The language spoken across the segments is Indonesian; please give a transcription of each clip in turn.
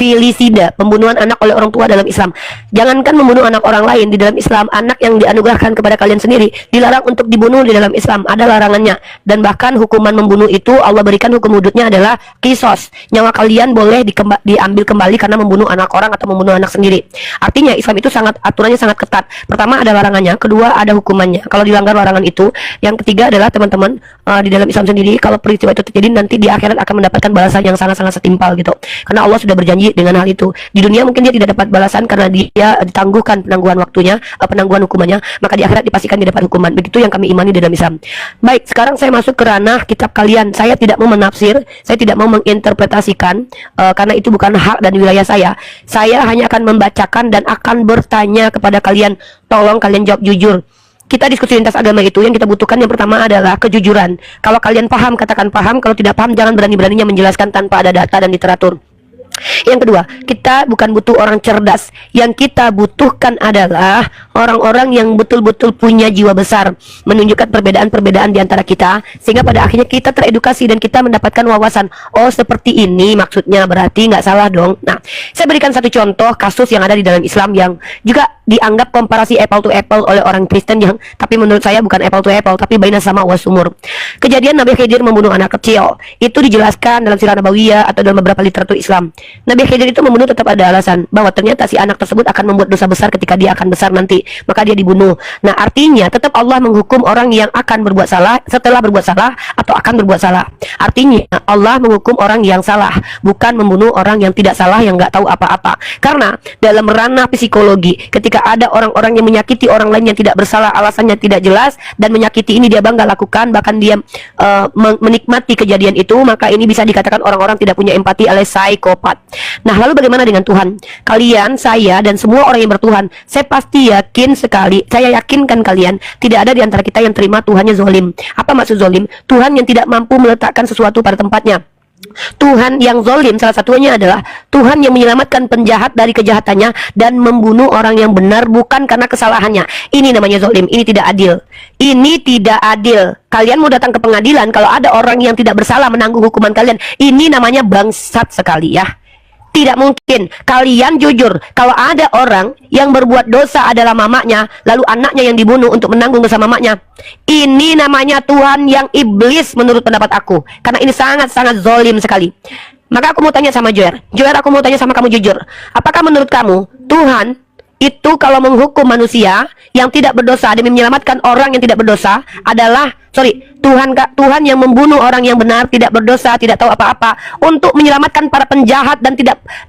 filisida, pembunuhan anak oleh orang tua dalam Islam. Jangankan membunuh anak orang lain, di dalam Islam anak yang dianugerahkan kepada kalian sendiri dilarang untuk dibunuh. Di dalam Islam ada larangannya, dan bahkan hukuman membunuh itu Allah berikan hukum hududnya adalah kisos. Nyawa kalian boleh diambil kembali karena membunuh anak orang atau membunuh anak sendiri. Artinya Islam itu aturannya sangat ketat. Pertama ada larangannya, kedua ada hukumannya kalau dilanggar larangan itu. Yang ketiga adalah teman-teman, di dalam Islam sendiri kalau peristiwa itu terjadi nanti di akhirat akan mendapatkan balasan yang sangat-sangat setimpal gitu. Karena Allah sudah berjanji dengan hal itu. Di dunia mungkin dia tidak dapat balasan karena dia ditangguhkan penangguhan waktunya, penangguhan hukumannya, maka di akhirat dipastikan dia dapat hukuman. Begitu yang kami imani di dalam Islam. Baik, sekarang saya masuk ke ranah kitab kalian. Saya tidak mau menafsir, saya tidak mau menginterpretasikan, karena itu bukan hak dan wilayah saya. Saya hanya akan membacakan dan akan bertanya kepada kalian. Tolong kalian jawab jujur. Kita diskusi lintas agama itu yang kita butuhkan yang pertama adalah kejujuran. Kalau kalian paham, katakan paham. Kalau tidak paham, jangan berani-beraninya menjelaskan tanpa ada data dan literatur. Yang kedua, kita bukan butuh orang cerdas. Yang kita butuhkan adalah orang-orang yang betul-betul punya jiwa besar, menunjukkan perbedaan-perbedaan di antara kita, sehingga pada akhirnya kita teredukasi dan kita mendapatkan wawasan. Oh, seperti ini maksudnya, berarti nggak salah dong. Nah, saya berikan satu contoh kasus yang ada di dalam Islam yang juga dianggap komparasi apple to apple oleh orang Kristen, yang tapi menurut saya bukan apple to apple, tapi baina sama wa sumur. Kejadian Nabi Khidir membunuh anak kecil itu dijelaskan dalam Sirah Nabawiyah atau dalam beberapa literatur Islam. Nabi Khidir itu membunuh tetap ada alasan bahwa ternyata si anak tersebut akan membuat dosa besar ketika dia akan besar nanti, maka dia dibunuh. Nah, artinya tetap Allah menghukum orang yang akan berbuat salah setelah berbuat salah atau akan berbuat salah. Artinya Allah menghukum orang yang salah, bukan membunuh orang yang tidak salah, yang nggak tahu apa-apa. Karena dalam ranah psikologi, ketika ada orang-orang yang menyakiti orang lain yang tidak bersalah, alasannya tidak jelas, dan menyakiti ini dia bangga lakukan, bahkan dia menikmati kejadian itu, maka ini bisa dikatakan orang-orang tidak punya empati alias psikopat. Nah, lalu bagaimana dengan Tuhan? Kalian, saya, dan semua orang yang bertuhan, saya pasti yakin sekali, saya yakinkan kalian, tidak ada di antara kita yang terima Tuhannya zolim. Apa maksud zolim? Tuhan yang tidak mampu meletakkan sesuatu pada tempatnya. Tuhan yang zolim salah satunya adalah Tuhan yang menyelamatkan penjahat dari kejahatannya dan membunuh orang yang benar bukan karena kesalahannya. Ini namanya zolim. Ini tidak adil. Ini tidak adil. Kalian mau datang ke pengadilan, kalau ada orang yang tidak bersalah menanggung hukuman kalian, ini namanya bangsat sekali ya. Tidak mungkin. Kalian jujur, kalau ada orang yang berbuat dosa adalah mamanya, lalu anaknya yang dibunuh untuk menanggung dosa mamanya, ini namanya Tuhan yang iblis menurut pendapat aku. Karena ini sangat-sangat zolim sekali. Maka aku mau tanya sama Joer. Joer, aku mau tanya sama kamu jujur. Apakah menurut kamu Tuhan itu kalau menghukum manusia yang tidak berdosa demi menyelamatkan orang yang tidak berdosa adalah Tuhan yang membunuh orang yang benar, tidak berdosa, tidak tahu apa-apa, untuk menyelamatkan para penjahat dan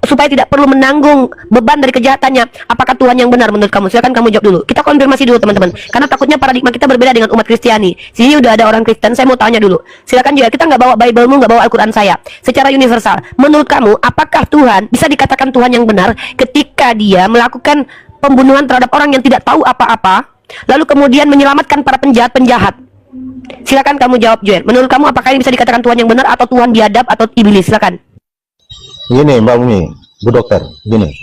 supaya tidak perlu menanggung beban dari kejahatannya. Apakah Tuhan yang benar menurut kamu? Silakan kamu jawab dulu. Kita konfirmasi dulu teman-teman, karena takutnya paradigma kita berbeda dengan umat Kristiani. Sini udah ada orang Kristen, saya mau tanya dulu. Silakan juga, kita nggak bawa Bible-mu, nggak bawa Al-Quran saya. Secara universal, menurut kamu, apakah Tuhan bisa dikatakan Tuhan yang benar ketika dia melakukan pembunuhan terhadap orang yang tidak tahu apa-apa, lalu kemudian menyelamatkan para penjahat-penjahat? Silakan kamu jawab, Joel. Menurut kamu apakah ini bisa dikatakan Tuhan yang benar atau Tuhan biadab atau iblis? Silakan. Gini Mbak Umi, Bu Dokter, gini.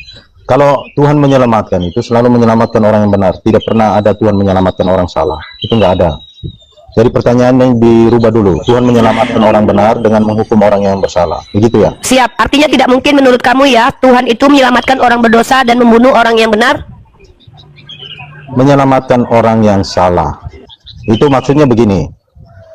Kalau Tuhan menyelamatkan itu selalu menyelamatkan orang yang benar. Tidak pernah ada Tuhan menyelamatkan orang salah. Itu nggak ada. Jadi pertanyaannya dirubah dulu. Tuhan menyelamatkan orang benar dengan menghukum orang yang bersalah. Begitu ya? Siap. Artinya tidak mungkin menurut kamu ya, Tuhan itu menyelamatkan orang berdosa dan membunuh orang yang benar? Menyelamatkan orang yang salah. Itu maksudnya begini.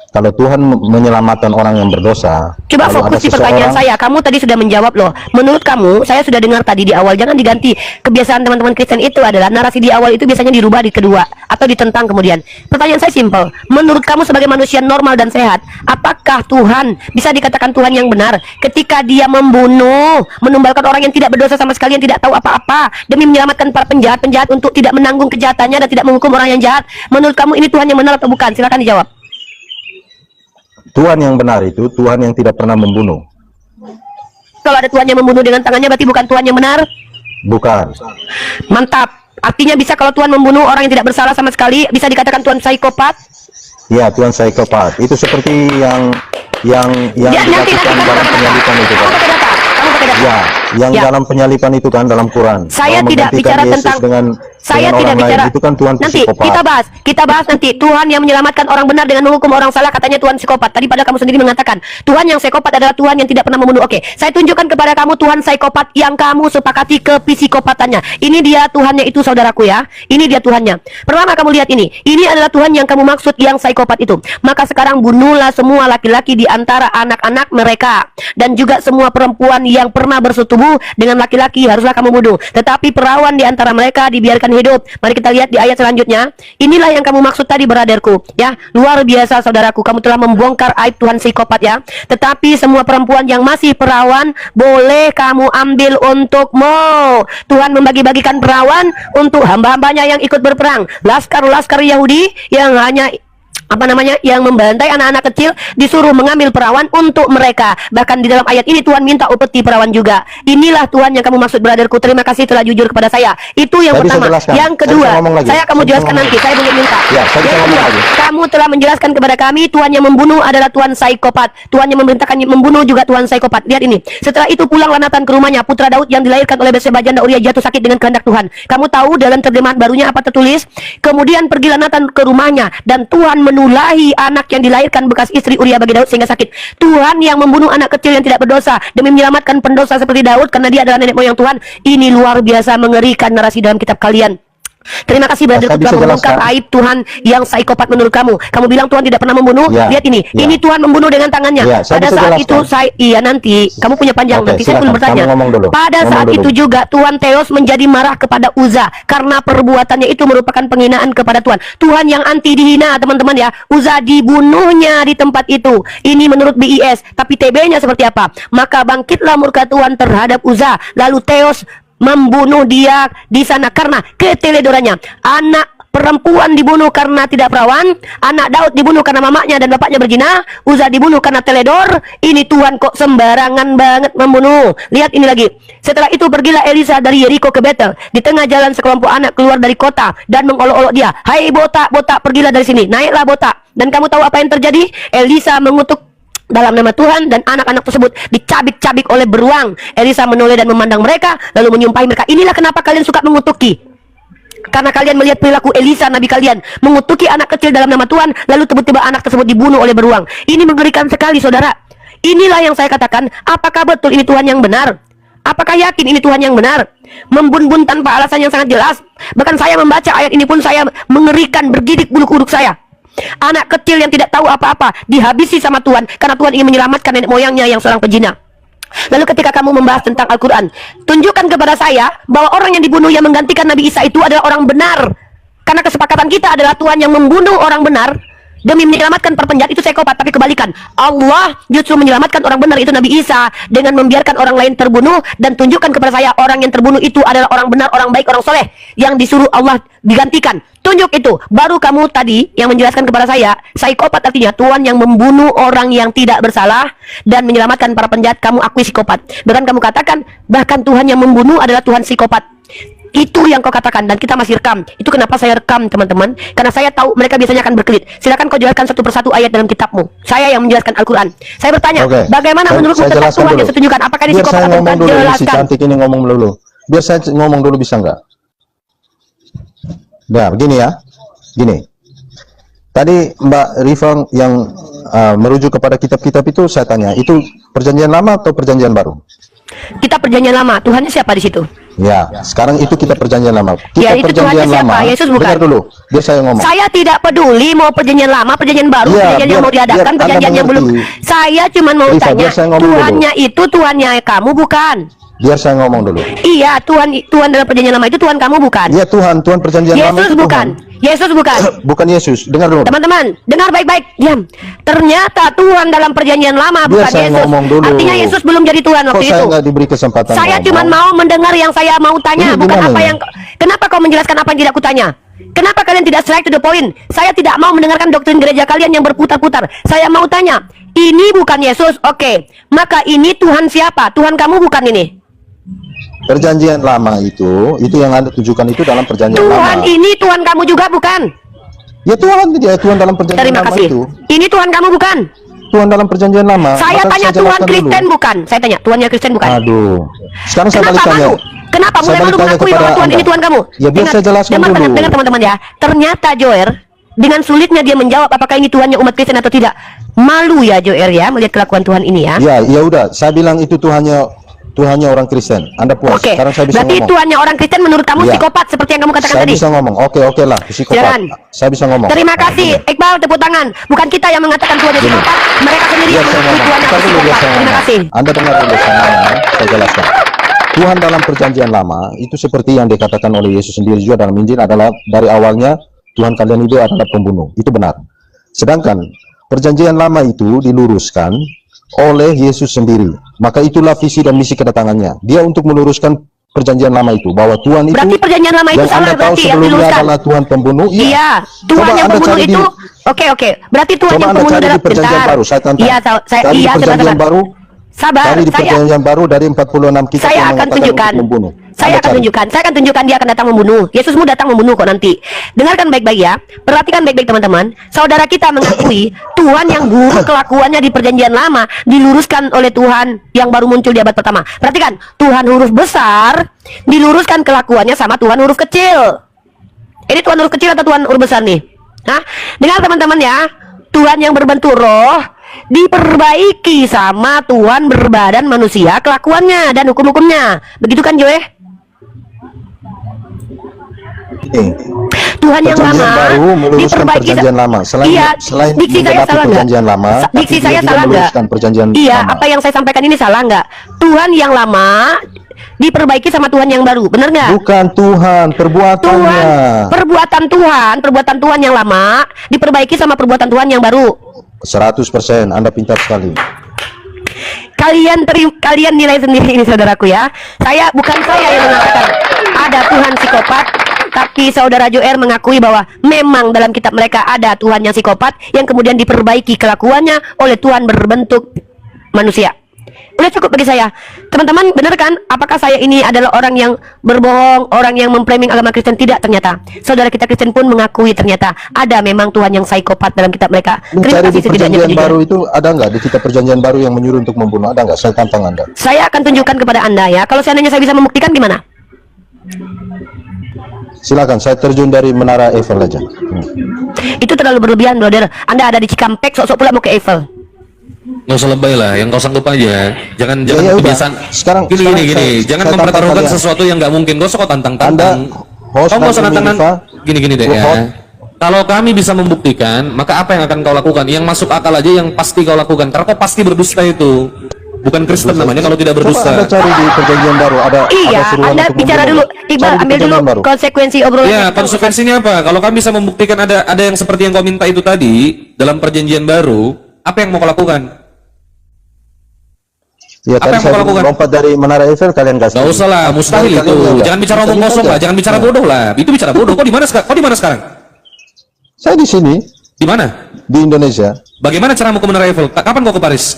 Kalau Tuhan menyelamatkan orang yang berdosa, coba fokus di pertanyaan saya. Kamu tadi sudah menjawab loh. Menurut kamu, saya sudah dengar tadi di awal, jangan diganti. Kebiasaan teman-teman Kristen itu adalah narasi di awal itu biasanya dirubah di kedua atau ditentang kemudian. Pertanyaan saya simpel. Menurut kamu sebagai manusia normal dan sehat, apakah Tuhan bisa dikatakan Tuhan yang benar ketika dia membunuh, menumbalkan orang yang tidak berdosa sama sekali, yang tidak tahu apa-apa, demi menyelamatkan para penjahat-penjahat untuk tidak menanggung kejahatannya dan tidak menghukum orang yang jahat? Menurut kamu ini Tuhan yang benar atau bukan? Silakan dijawab. Tuhan yang benar itu Tuhan yang tidak pernah membunuh. Kalau ada Tuhan yang membunuh dengan tangannya, berarti bukan Tuhan yang benar? Bukan. Mantap. Artinya bisa kalau Tuhan membunuh orang yang tidak bersalah sama sekali, bisa dikatakan Tuhan psikopat? Ya, Tuhan psikopat. Itu seperti yang dikatakan dalam penyelidikan itu, Pak. Kamu pakai data. Ya. yang Ya. dalam penyalipan itu kan dalam Quran. Saya Mau tidak menggantikan bicara Yesus tentang dengan saya tidak orang lain. bicara Itu kan Tuhan nanti psikopat. kita bahas nanti Tuhan yang menyelamatkan orang benar dengan menghukum orang salah, katanya Tuhan psikopat. Tadi pada kamu sendiri mengatakan Tuhan yang psikopat adalah Tuhan yang tidak pernah membunuh. Oke, saya tunjukkan kepada kamu Tuhan psikopat yang kamu sepakati kepsikopatannya. Ini dia Tuhannya itu, saudaraku ya. Ini dia Tuhannya. Pertama kamu lihat ini. Ini adalah Tuhan yang kamu maksud yang psikopat itu. Maka sekarang bunuhlah semua laki-laki di antara anak-anak mereka dan juga semua perempuan yang pernah bersetubuh dengan laki-laki haruslah kamu bunuh. Tetapi perawan di antara mereka dibiarkan hidup. Mari kita lihat di ayat selanjutnya. Inilah yang kamu maksud tadi, brotherku, ya. Luar biasa saudaraku, kamu telah membongkar aib Tuhan psikopat ya. Tetapi semua perempuan yang masih perawan boleh kamu ambil untukmu. Tuhan membagi-bagikan perawan untuk hamba-hambanya yang ikut berperang. Laskar-laskar Yahudi yang hanya yang membantai anak-anak kecil disuruh mengambil perawan untuk mereka. Bahkan di dalam ayat ini Tuhan minta upeti perawan juga. Inilah Tuhan yang kamu maksud, brotherku. Terima kasih telah jujur kepada saya. Itu yang Tadi saya pertama. jelaskan. Yang kedua, saya akan jelaskan ngomong nanti. Saya belum minta. Ya, saya bisa Yang ngomong kedua, lagi. kamu telah menjelaskan kepada kami Tuhan yang membunuh adalah Tuhan psikopat. Tuhan yang memerintahkan membunuh juga Tuhan psikopat. Lihat ini. Setelah itu pulanglah Nathan ke rumahnya. Putra Daud yang dilahirkan oleh Batseba janda Uria jatuh sakit dengan kehendak Tuhan. Kamu tahu dalam terjemahan barunya apa tertulis? Kemudian pergilah Nathan ke rumahnya dan Tuhan menulahi anak yang dilahirkan bekas istri Uria bagi Daud sehingga sakit. Tuhan yang membunuh anak kecil yang tidak berdosa demi menyelamatkan pendosa seperti Daud karena dia adalah nenek moyang Tuhan. Ini luar biasa mengerikan narasi dalam kitab kalian. Terima kasih brother Saya telah bisa membongkar jelaskan. aib Tuhan yang psikopat menurut kamu. Kamu bilang Tuhan tidak pernah membunuh. Ya, Lihat ini. ya. Ini Tuhan membunuh dengan tangannya. Ya, saya Pada bisa saat jelaskan. itu iya nanti kamu punya panjang Oke, nanti saya belum silakan. bertanya. Kamu ngomong dulu. Pada Ngomong saat dulu. itu juga Tuhan Theos menjadi marah kepada Uza karena perbuatannya itu merupakan penghinaan kepada Tuhan. Tuhan yang anti dihina, teman-teman ya. Uza dibunuhnya di tempat itu. Ini menurut BIS, tapi TB-nya seperti apa? Maka bangkitlah murka Tuhan terhadap Uza. Lalu Theos membunuh dia di sana karena keteledorannya. Anak perempuan dibunuh karena tidak perawan, anak Daud dibunuh karena mamanya dan bapaknya berzina, Uza dibunuh karena teledor. Ini Tuhan kok sembarangan banget membunuh. Lihat ini lagi. Setelah itu pergilah Elisa dari Yeriko ke Betel. Di tengah jalan sekelompok anak keluar dari kota dan mengolok-olok dia. Hai botak, botak, pergilah dari sini. Naiklah botak. Dan kamu tahu apa yang terjadi? Elisa mengutuk dalam nama Tuhan dan anak-anak tersebut dicabik-cabik oleh beruang. Elisa menoleh dan memandang mereka lalu menyumpahi mereka. Inilah kenapa kalian suka mengutuki. Karena kalian melihat perilaku Elisa nabi kalian mengutuki anak kecil dalam nama Tuhan, lalu tiba-tiba anak tersebut dibunuh oleh beruang. Ini mengerikan sekali saudara. Inilah yang saya katakan, apakah betul ini Tuhan yang benar? Apakah yakin ini Tuhan yang benar? Membun-bun tanpa alasan yang sangat jelas. Bahkan saya membaca ayat ini pun saya mengerikan, bergidik bulu kuduk saya. Anak kecil yang tidak tahu apa-apa dihabisi sama Tuhan karena Tuhan ingin menyelamatkan nenek moyangnya yang seorang pezina. Lalu ketika kamu membahas tentang Al-Quran, tunjukkan kepada saya bahwa orang yang dibunuh yang menggantikan Nabi Isa itu adalah orang benar. Karena kesepakatan kita adalah Tuhan yang membunuh orang benar demi menyelamatkan perpenjat itu psikopat. Tapi kebalikan, Allah justru menyelamatkan orang benar itu Nabi Isa dengan membiarkan orang lain terbunuh. Dan tunjukkan kepada saya orang yang terbunuh itu adalah orang benar, orang baik, orang soleh yang disuruh Allah digantikan. Tunjuk itu. Baru kamu tadi yang menjelaskan kepada saya psikopat artinya Tuhan yang membunuh orang yang tidak bersalah dan menyelamatkan para penjahat. Kamu akui psikopat. Bahkan kamu katakan bahkan Tuhan yang membunuh adalah Tuhan psikopat. Itu yang kau katakan dan kita masih rekam. Itu kenapa saya rekam teman-teman, karena saya tahu mereka biasanya akan berkelit. Silakan kau jelaskan satu persatu ayat dalam kitabmu. Saya yang menjelaskan Al-Quran. Saya bertanya, Oke. bagaimana menurutmu Saya tentang jelaskan Tuhan dulu. yang saya tunjukkan? Apakah di Biar psikopat saya atau ngomong bukan? dulu, si Jelaskan. cantik ini ngomong dulu. Biar saya ngomong dulu, bisa nggak? Nah, begini ya. Gini. Tadi Mbak Rifa yang merujuk kepada kitab-kitab itu saya tanya, itu perjanjian lama atau perjanjian baru? Kita perjanjian lama. Tuhannya siapa di situ? Ya, sekarang itu kita perjanjian lama. Kita Ya, itu perjanjian Tuhannya siapa? lama. Yesus bukan? Dengar dulu, biar saya ngomong. Saya tidak peduli mau perjanjian lama, perjanjian baru, Iya, perjanjian yang mau biar diadakan, Anda perjanjian yang belum. mengerti. Saya cuma mau Rifa, tanya, biar saya ngomong Tuhannya itu Tuhannya kamu bukan? Biar saya ngomong dulu. Iya, Tuhan dalam perjanjian lama itu Tuhan kamu bukan? Iya, Tuhan perjanjian lama Yesus itu bukan. Tuhan. Yesus bukan. Bukan Yesus. Dengar dulu. Teman-teman, dengar baik-baik. Diam. Ternyata Tuhan dalam perjanjian lama Biar bukan saya Yesus. ngomong dulu. Artinya Yesus belum jadi Tuhan Kok waktu saya itu. nggak diberi kesempatan Saya ngomong? cuma mau mendengar yang saya mau tanya, Ini bukan gimana apa ini? yang. Kenapa kau menjelaskan apa yang tidak kutanya? Kenapa kalian tidak straight to the point? Saya tidak mau mendengarkan doktrin gereja kalian yang berputar-putar. Saya mau tanya, ini bukan Yesus, oke. Maka ini Tuhan siapa? Tuhan kamu bukan ini. Perjanjian lama itu yang Anda tujukan itu dalam perjanjian Tuhan lama. ini Tuhan kamu juga bukan? Ya Tuhan dalam perjanjian Terima lama kasih. itu. Ini Tuhan kamu bukan? Tuhan dalam perjanjian lama. Saya maka tanya Tuhan jelaskan dulu. Kristen bukan? Saya tanya Tuhannya Kristen bukan? Aduh. Sekarang saya balik Kenapa tanya. malu? Kenapa Saya mulai balik malu tanya mengakui kepada bahwa Tuhan Anda. ini Tuhan kamu? Ya biar saya jelaskan dulu. Dengar teman-teman ya. Ternyata Joer dengan sulitnya dia menjawab apakah ini Tuhannya umat Kristen atau tidak. Malu ya Joer ya melihat kelakuan Tuhan ini ya. Ya, ya udah. Saya bilang itu Tuhannya orang Kristen. Anda puas? Oke. Sekarang saya bisa Berarti ngomong. Tuhannya orang Kristen menurut kamu Ya. psikopat seperti yang kamu katakan Saya tadi. bisa ngomong. Oke lah, psikopat. Silakan. Saya bisa ngomong. Terima kasih Iqbal, tepuk tangan. Bukan kita yang mengatakan Tuhannya Gini. psikopat, mereka sendiri Biar yang saya mengakui ngomong. Tuhannya Bentar dulu, biar psikopat. saya Terima ngomong. kasih. Anda dengar dulu saya jelaskan. Tuhan dalam perjanjian lama itu seperti yang dikatakan oleh Yesus sendiri juga dalam Injil adalah dari awalnya Tuhan kalian itu adalah pembunuh. Itu benar. Sedangkan perjanjian lama itu diluruskan oleh Yesus sendiri. Maka itulah visi dan misi kedatangannya. Dia untuk meluruskan perjanjian lama itu bahwa Tuhan itu Berarti perjanjian lama itu yang salah Anda tahu berarti yang sebelumnya diluruskan. adalah Tuhan pembunuh. Iya, Tuhan Coba yang Anda pembunuh cari itu Oke. Berarti Tuhan Coba yang Anda pembunuh cari di dalam perjanjian baru. Saya tantang. Iya, Cari di perjanjian teman-teman. baru. Sabar, Cari di perjanjian baru dari 46 kitab saya yang akan mengatakan tunjukkan. untuk membunuh. Saya Anda akan cari. tunjukkan. Saya akan tunjukkan dia akan datang membunuh. Yesusmu datang membunuh kok nanti. Dengarkan baik-baik ya. Perhatikan baik-baik teman-teman. Saudara kita mengakui Tuhan yang buruk kelakuannya di perjanjian lama diluruskan oleh Tuhan yang baru muncul di abad pertama. Perhatikan, Tuhan huruf besar diluruskan kelakuannya sama Tuhan huruf kecil. Ini Tuhan huruf kecil atau Tuhan huruf besar nih? Hah? Dengar teman-teman ya. Tuhan yang berbentuk roh diperbaiki sama Tuhan berbadan manusia kelakuannya dan hukum-hukumnya. Begitu kan Joe? Tuhan yang Perjanjian lama baru meluruskan diperbaiki. perjanjian lama. Selain Iya, selain diksi saya menggenapi salah nggak? perjanjian lama, Diksi tapi saya dia juga salah nggak? meluruskan perjanjian Iya, lama. apa yang saya sampaikan ini salah nggak? Tuhan yang lama diperbaiki sama Tuhan yang baru, benar nggak? Bukan Tuhan, perbuatannya. Perbuatan Tuhan yang lama diperbaiki sama perbuatan Tuhan yang baru. 100%, Anda pintar sekali. Kalian nilai sendiri ini saudaraku ya. Bukan saya yang mengatakan ada Tuhan psikopat, tapi saudara Joer mengakui bahwa memang dalam kitab mereka ada Tuhan yang psikopat yang kemudian diperbaiki kelakuannya oleh Tuhan berbentuk manusia. Udah cukup bagi saya. Teman-teman, benar kan? Apakah saya ini adalah orang yang berbohong, orang yang memframing agama Kristen? Tidak, ternyata. Saudara kita Kristen pun mengakui ternyata ada memang Tuhan yang psikopat dalam kitab mereka. Terima Mencari di kasih setidaknya perjanjian kejujuran. baru itu ada nggak di kitab perjanjian baru yang menyuruh untuk membunuh? Ada nggak? Saya tantang Anda. Saya akan tunjukkan kepada Anda ya. Kalau seandainya saya bisa membuktikan gimana? Silakan, saya terjun dari menara Eiffel aja. Itu terlalu berlebihan, brother. Anda ada di Cikampek, sok-sok pula mau ke Eiffel. Nggak usah lebay lah, yang kau sanggup aja. Jangan Ya, ya udah. kebiasaan. Sekarang Gini, saya jangan tantang mempertaruhkan kalian. sesuatu yang nggak mungkin. Gak usah kau Anda tantang-tantang. host Kau nggak usah dan nantang. Minifa, Gini deh ya. host. Kalau kami bisa membuktikan, maka apa yang akan kau lakukan? Yang masuk akal aja yang pasti kau lakukan. Karena kau pasti berdusta itu. Bukan Kristen namanya kalau tidak Coba berdusta. Anda cari di perjanjian baru ada Iya, seruan Anda untuk bicara membunuh. dulu. Iqbal, Cari di ambil dulu perjanjian baru. konsekuensi obrolan. Ya, konsekuensinya apa? Kalau kami bisa membuktikan ada yang seperti yang kau minta itu tadi dalam perjanjian baru, apa yang mau kau lakukan? Ya, Apa tadi yang saya mau lakukan? lompat dari menara Eiffel, kalian nggak Gak usah lah, mustahil itu. Jangan bicara omong kosong lah, jangan bicara bodoh lah. Itu bicara bodoh. Kau di mana sekarang? Kau di mana sekarang? Saya di sini, Di mana? di Indonesia. Bagaimana caramu ke Menara Eiffel? Kapan kau ke Paris?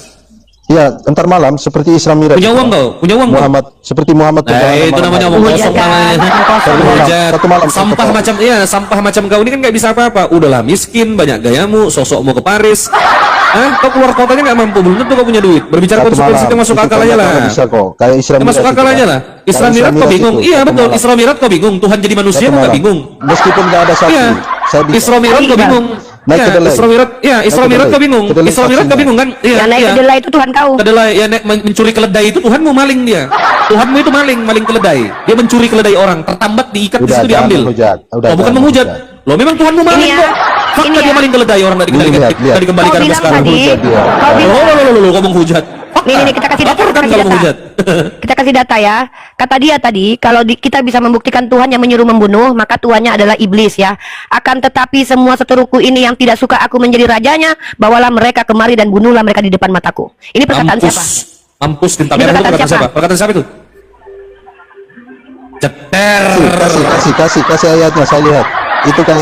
Ya, entar malam seperti Isra Miraj. Punya uang kau? Punya uang kau? Muhammad, seperti Muhammad. Itu namanya omong Hujat, kosong ya. namanya. Kosong. Hujat. Satu malam, Sampah satu malam. macam sampah macam kau ini kan nggak bisa apa-apa. Udahlah miskin, banyak gayamu, sosok mau ke Paris. Kau keluar kotanya nggak mampu, belum tentu kau punya duit. Berbicara konsekuensi itu masuk akal aja lah. Bisa kok. Kayak Isra Ya, masuk Miraj akal itu, aja Pak. lah. Isra Kayak Mi'raj kau bingung. itu, Iya satu betul. malam. Isra Mi'raj kau bingung. Tuhan jadi manusia Satu kau nggak malam. bingung. Meskipun nggak ada saksi, Iya. saya bisa. Isra Mi'raj kau Iya. bingung. Naik Iya, kedelai. Isra Mi'raj. Iya, Isra Naik Mi'raj kedelai. kau bingung. Kedelai Isra Mi'raj kau saksinya. bingung kan? Iya, Yang naik iya. kedelai itu Tuhan kau. Kedelai ya mencuri keledai itu Tuhanmu maling dia. Tuhanmu itu maling keledai. Dia mencuri keledai orang, tertambat diikat di Udah, situ jangan diambil. menghujat. Udah, Oh, bukan jangan menghujat. menghujat. Loh memang Tuhanmu maling Ini ya, kok. Fakta ini dia ya. maling keledai orang tadi Lihat. dikembalikan Kau ke bilang sekarang. tadi, Hujat dia. kau bilang Loh, ngomong hujat. Nih, kita kasih data, Laporkan kita kalau kasih menghujat. data. Kita kasih data ya. Kata dia tadi, kalau kita bisa membuktikan Tuhan yang menyuruh membunuh, maka Tuhannya adalah iblis ya. Akan tetapi semua seteruku ini yang tidak suka aku menjadi rajanya, bawalah mereka kemari dan bunuhlah mereka di depan mataku. Ini perkataan siapa? Mampus tinta Ini merah itu perkataan perkataan siapa? siapa? Perkataan siapa itu? Ceter. Kasih ayatnya, saya lihat. Itu kan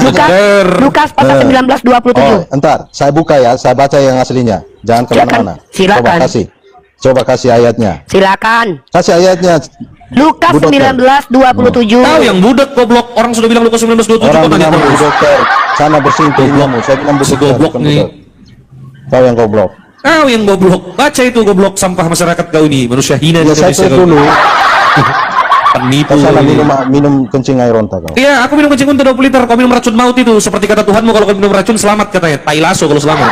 Lukas pasal 19:27. Oh, entar, saya buka ya, saya baca yang aslinya. Jangan kemana-mana. Silakan. Coba kasih ayatnya. Silakan. Kasih ayatnya. Lukas Bu dokter. 19:27. Tahu yang budak goblok, orang sudah bilang Lukas 19:27 Orang kok nanya bilang bu terus. dokter, sana bersihin telingamu. Saya bilang bu Si dokter, goblok bukan nih. budak. Tahu yang goblok. Kau yang goblok. Baca itu goblok, sampah masyarakat kau ini, manusia hina di Ya saya Indonesia cek kau. dulu. Penipu. Kau salah ini. minum kencing air onta kau. Iya, aku minum kencing unta 20 liter, kau minum racun maut itu. Seperti kata Tuhanmu, kalau kau minum racun selamat katanya. Tai lasso kalau selamat.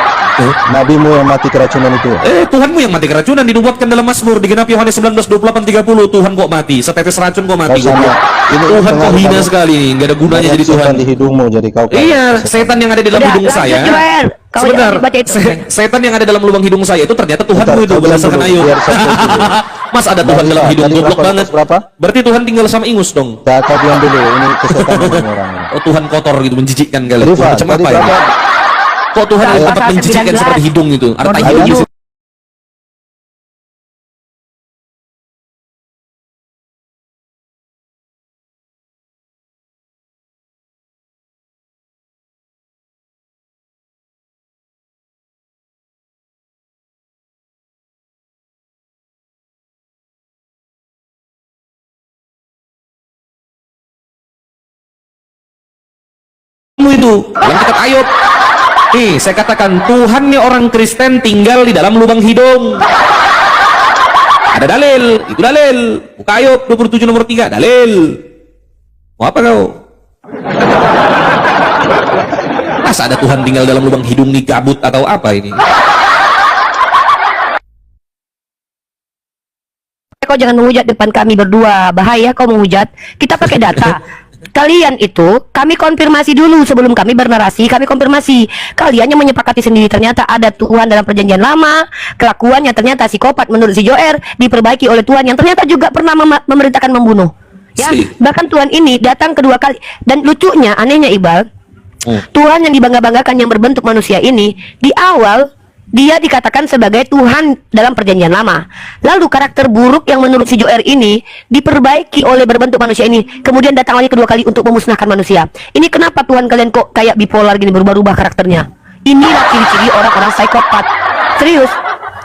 Nabimu yang mati keracunan itu. Tuhanmu yang mati keracunan, dinubuatkan dalam Mazmur, digenapi Yohanes 19:28-30. Tuhan kok mati, setetes racun kok mati. Kau sama. Ini Tuhan kok pengaruh hina kamu. sekali, nggak ada gunanya jadi Tuhan. Setan di hidungmu jadi kau. Iya, setan yang ada di dalam Udah, hidung lanjut, saya. Joel. Kau Sebentar, jangan baca itu. setan yang ada dalam lubang hidung saya itu ternyata Tuhanmu Bentar, itu kau diam berdasarkan dulu, Ayub. biar saya cek dulu. Mas ada Tuhan Nggak dalam bisa. hidung, Tadi goblok berapa, banget. berapa? Berarti Tuhan tinggal sama ingus dong. Kau diam dulu, ini kesetanan ini orang. Oh Tuhan kotor gitu, menjijikkan kali. Rifa, Tuhan macam tadi apa ya? berapa? Kok Tuhan Pasal dapat menjijikkan 19. seperti hidung itu? Ada tai Ayub. hidung di situ. Itu dalam kitab Ayub. Nih, saya katakan Tuhannya orang Kristen tinggal di dalam lubang hidung. Ada dalil, itu dalil. Buka Ayub 27 nomor 3, dalil. Mau apa kau? Masa ada Tuhan tinggal dalam lubang hidung nih, gabut atau apa ini? Kau jangan menghujat depan kami berdua, bahaya kau menghujat. Kita pakai data. Kalian itu, kami konfirmasi dulu sebelum kami bernarasi, kami konfirmasi. Kalian yang menyepakati sendiri ternyata ada Tuhan dalam perjanjian lama, kelakuannya ternyata psikopat menurut si Joer, diperbaiki oleh Tuhan yang ternyata juga pernah memerintahkan membunuh. Ya, bahkan Tuhan ini datang kedua kali. Dan lucunya, anehnya Iqbal, Tuhan yang dibangga-banggakan yang berbentuk manusia ini, di awal dia dikatakan sebagai Tuhan dalam perjanjian lama. Lalu karakter buruk yang menurut si Joer ini diperbaiki oleh berbentuk manusia ini, kemudian datang lagi kedua kali untuk memusnahkan manusia. Ini kenapa Tuhan kalian kok kayak bipolar gini, berubah-ubah karakternya? Inilah ciri-ciri orang-orang psikopat. Serius,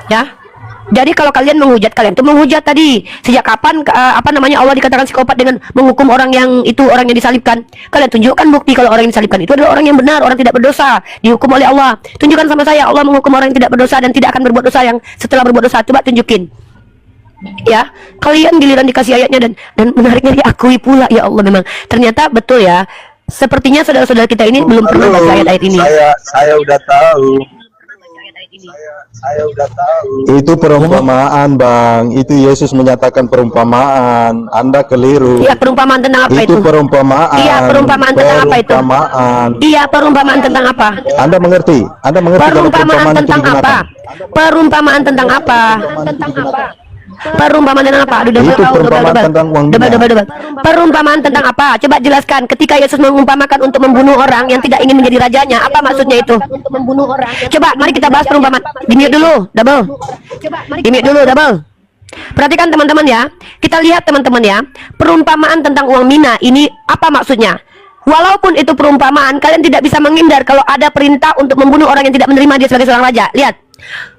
ya. Jadi kalau kalian menghujat, kalian tuh menghujat tadi. Sejak kapan Allah dikatakan psikopat dengan menghukum orang yang disalibkan? Kalian tunjukkan bukti kalau orang yang disalibkan itu adalah orang yang benar, orang tidak berdosa, dihukum oleh Allah. Tunjukkan sama saya Allah menghukum orang yang tidak berdosa dan tidak akan berbuat dosa yang setelah berbuat dosa. Coba tunjukin. Ya, kalian giliran dikasih ayatnya dan menariknya diakui pula. Ya Allah, memang ternyata betul ya. Sepertinya saudara-saudara kita ini belum pernah baca ayat-ayat ini. Saya udah tahu. Saya udah tahu. Itu perumpamaan, Bang. Itu Yesus menyatakan perumpamaan. Anda keliru. Iya, perumpamaan tentang apa itu? Itu perumpamaan. Iya, perumpamaan tentang apa itu? Perumpamaan. Iya, perumpamaan tentang apa? Anda mengerti? Anda mengerti kalau Perumpamaan itu tentang apa? digunakan? Perumpamaan tentang apa? Perumpamaan tentang apa? Aduh, Itu perumpamaan tentang uang dunia. double. Perumpamaan tentang apa? Coba jelaskan. Ketika Yesus mengumpamakan untuk membunuh orang yang tidak ingin menjadi rajanya, apa maksudnya itu? Coba, mari kita bahas perumpamaan. Di-mute dulu, double. Di-mute dulu, double. Perhatikan teman-teman ya. Kita lihat teman-teman ya. Perumpamaan tentang uang mina ini apa maksudnya? Walaupun itu perumpamaan, kalian tidak bisa menghindar kalau ada perintah untuk membunuh orang yang tidak menerima dia sebagai seorang raja. Lihat.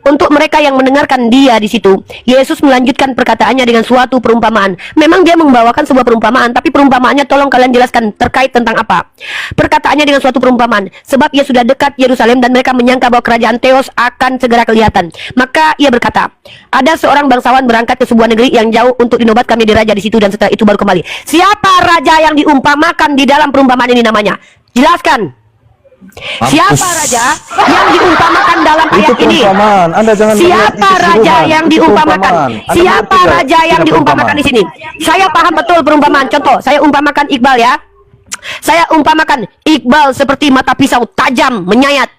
Untuk mereka yang mendengarkan dia di situ, Yesus melanjutkan perkataannya dengan suatu perumpamaan. Memang dia membawakan sebuah perumpamaan, tapi perumpamaannya tolong kalian jelaskan terkait tentang apa. Perkataannya dengan suatu perumpamaan, sebab ia sudah dekat Yerusalem dan mereka menyangka bahwa kerajaan Theos akan segera kelihatan. Maka ia berkata, ada seorang bangsawan berangkat ke sebuah negeri yang jauh untuk dinobatkan menjadi raja di situ dan setelah itu baru kembali. Siapa raja yang diumpamakan di dalam perumpamaan ini namanya? Jelaskan. Siapa raja yang diumpamakan dalam ayat ini? Anda jangan Siapa raja yang diumpamakan? Siapa raja yang diumpamakan di sini? Saya paham betul perumpamaan. Contoh, saya umpamakan Iqbal ya. Saya umpamakan Iqbal seperti mata pisau tajam menyayat.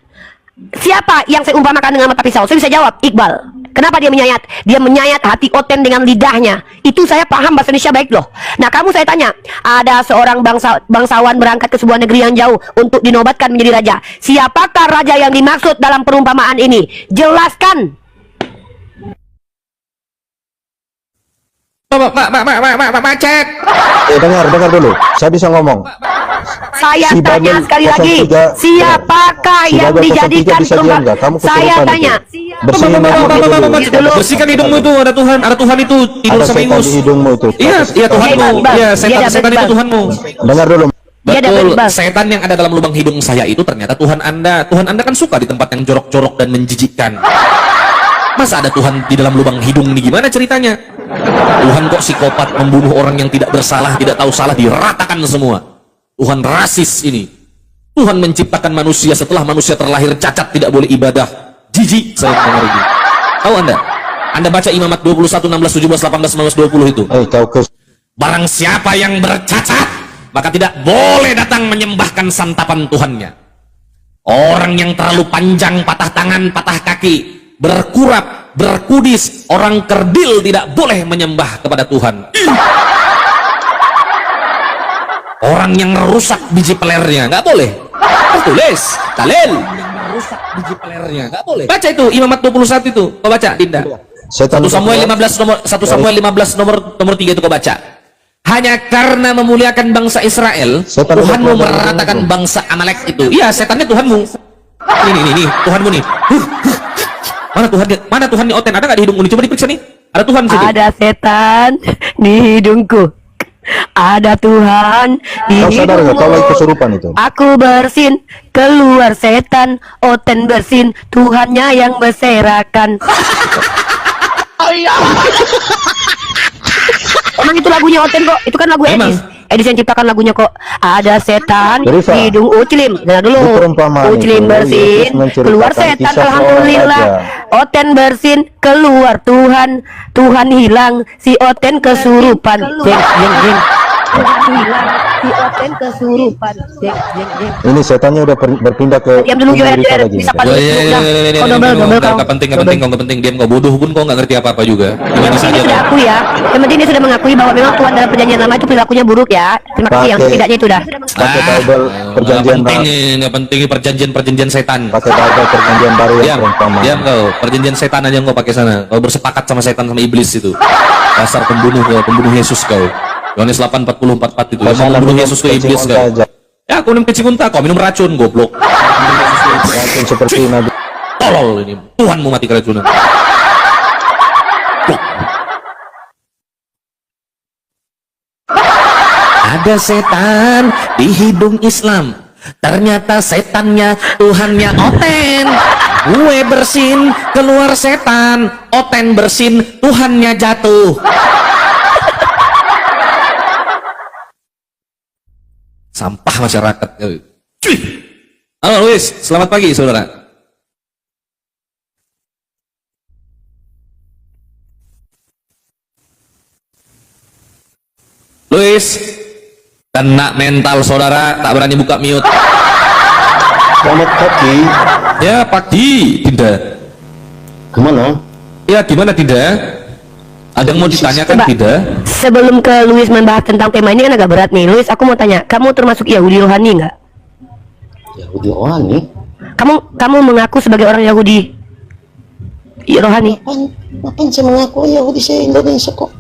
Siapa yang saya umpamakan dengan mata pisau? Saya bisa jawab, Iqbal. Kenapa dia menyayat? Dia menyayat hati Oten dengan lidahnya. Itu saya paham bahasa Indonesia baik loh. Nah, kamu saya tanya, ada seorang bangsawan berangkat ke sebuah negeri yang jauh untuk dinobatkan menjadi raja. Siapakah raja yang dimaksud dalam perumpamaan ini? Jelaskan. Mak, cek. dengar dulu. Saya bisa ngomong. Saya Si tanya Babel sekali lagi, 03, siapakah Si yang Babel 03 dijadikan bisa diam nggak? Kamu Saya kesurupan tanya. itu. Bersihin hidungmu dulu. Bersihkan hidungmu itu, ada Tuhan itu tidur Ada sama setan ingus. di hidungmu itu. Iya, Tuhanmu. Iqbal. Iya, Dia dapat setan itu Iqbal. Tuhanmu. Dengar dulu. Dia dapat Betul, Iqbal. setan yang ada dalam lubang hidung saya itu ternyata Tuhan Anda. Tuhan Anda kan suka di tempat yang jorok-jorok dan menjijikkan. Masa ada Tuhan di dalam lubang hidung nih, gimana ceritanya? Tuhan kok psikopat, membunuh orang yang tidak bersalah, tidak tahu salah, diratakan semua. Tuhan rasis ini. Tuhan menciptakan manusia setelah manusia terlahir cacat, tidak boleh ibadah. Jijik saya dengar ini. Tahu Anda? Anda baca Imamat 21, 16, 17, 18, 19, 20 itu. Kau ke Barang siapa yang bercacat, maka tidak boleh datang menyembahkan santapan Tuhannya. Orang yang terlalu panjang, patah tangan, patah kaki, berkurap, berkudis, orang kerdil tidak boleh menyembah kepada Tuhan. Orang yang rusak biji pelernya nggak boleh. Tertulis dalil rusak biji pelernya nggak boleh. Baca itu Imamat 21 itu, kau baca Dinda. 1 Samuel 15 nomor 1 Samuel 15 nomor 3 itu kau baca. Hanya karena memuliakan bangsa Israel, Tuhanmu meratakan bangsa Amalek itu. Iya, setannya Tuhanmu. Ini Tuhanmu nih. Mana Tuhan nih Oten? Ada nggak di hidungmu? Coba diperiksa nih. Ada Tuhan situ. Ada setan di hidungku. Ada Tuhan di Kau sadar nggak kau lagi kesurupan itu? Aku bersin, keluar setan, Oten bersin, Tuhannya yang berserakan. Emang itu lagunya Oten kok? Itu kan lagu Emang? Edis yang ciptakan lagunya kok. Ada setan Risa, di hidung Uclim. Nah di dulu perumpamaan Uclim itu, bersin, Yesus menceritakan keluar setan, kisah seorang alhamdulillah. raja. Oten bersin, keluar Tuhan, Tuhan hilang, si Oten kesurupan. Jeng jeng jeng. Tuhan hilang, si Oten kesurupan. Jeng jeng jeng. Ini setannya udah berpindah ke Diam dulu tubuh Joel, Risa Joel. lagi. Bisa nih. paling kau double kau. Gak penting, kau gak penting. Diam, kau bodoh pun kau gak ngerti apa-apa juga. Gimana Ini saja sudah kau. akui ya. Yang penting dia sudah mengakui bahwa memang Tuhan dalam perjanjian lama itu perilakunya buruk ya. Terima kasih yang Pakai- setidaknya itu dah. Pakai Bible perjanjian Gak penting perjanjian setan. pakai Bible perjanjian baru yang Diam, perumpamaan. diam kau. Perjanjian setan aja kau pakai sana. Kau bersepakat sama setan, sama iblis itu. Dasar pembunuh kau, pembunuh Yesus kau. Yohanes 8:40-44 itu. Yang mau membunuh Yesus itu iblis kau. Saja. Ya, kau minum kecil unta, kau minum racun, goblok. Racun seperti Nabi. Tolol ini. Tuhanmu mati keracunan. Ada setan di hidung Islam. Ternyata setannya Tuhannya Oten. Gue bersin, keluar setan. Oten bersin, Tuhannya jatuh. Sampah masyarakat. Cuy. Halo Luis, selamat pagi saudara. Luis, kena mental saudara, tak berani buka mute. Selamat pagi. Ya pagi, tidak. Kemana? Ya gimana tidak? Ada yang mau ditanyakan Coba. tidak? Sebelum ke Luis membahas tentang tema ini kan agak berat nih. Luis, aku mau tanya, kamu termasuk Yahudi rohani nggak? Yahudi rohani. Kamu mengaku sebagai orang Yahudi rohani? Ngapain saya mengaku Yahudi, saya Indonesia kok.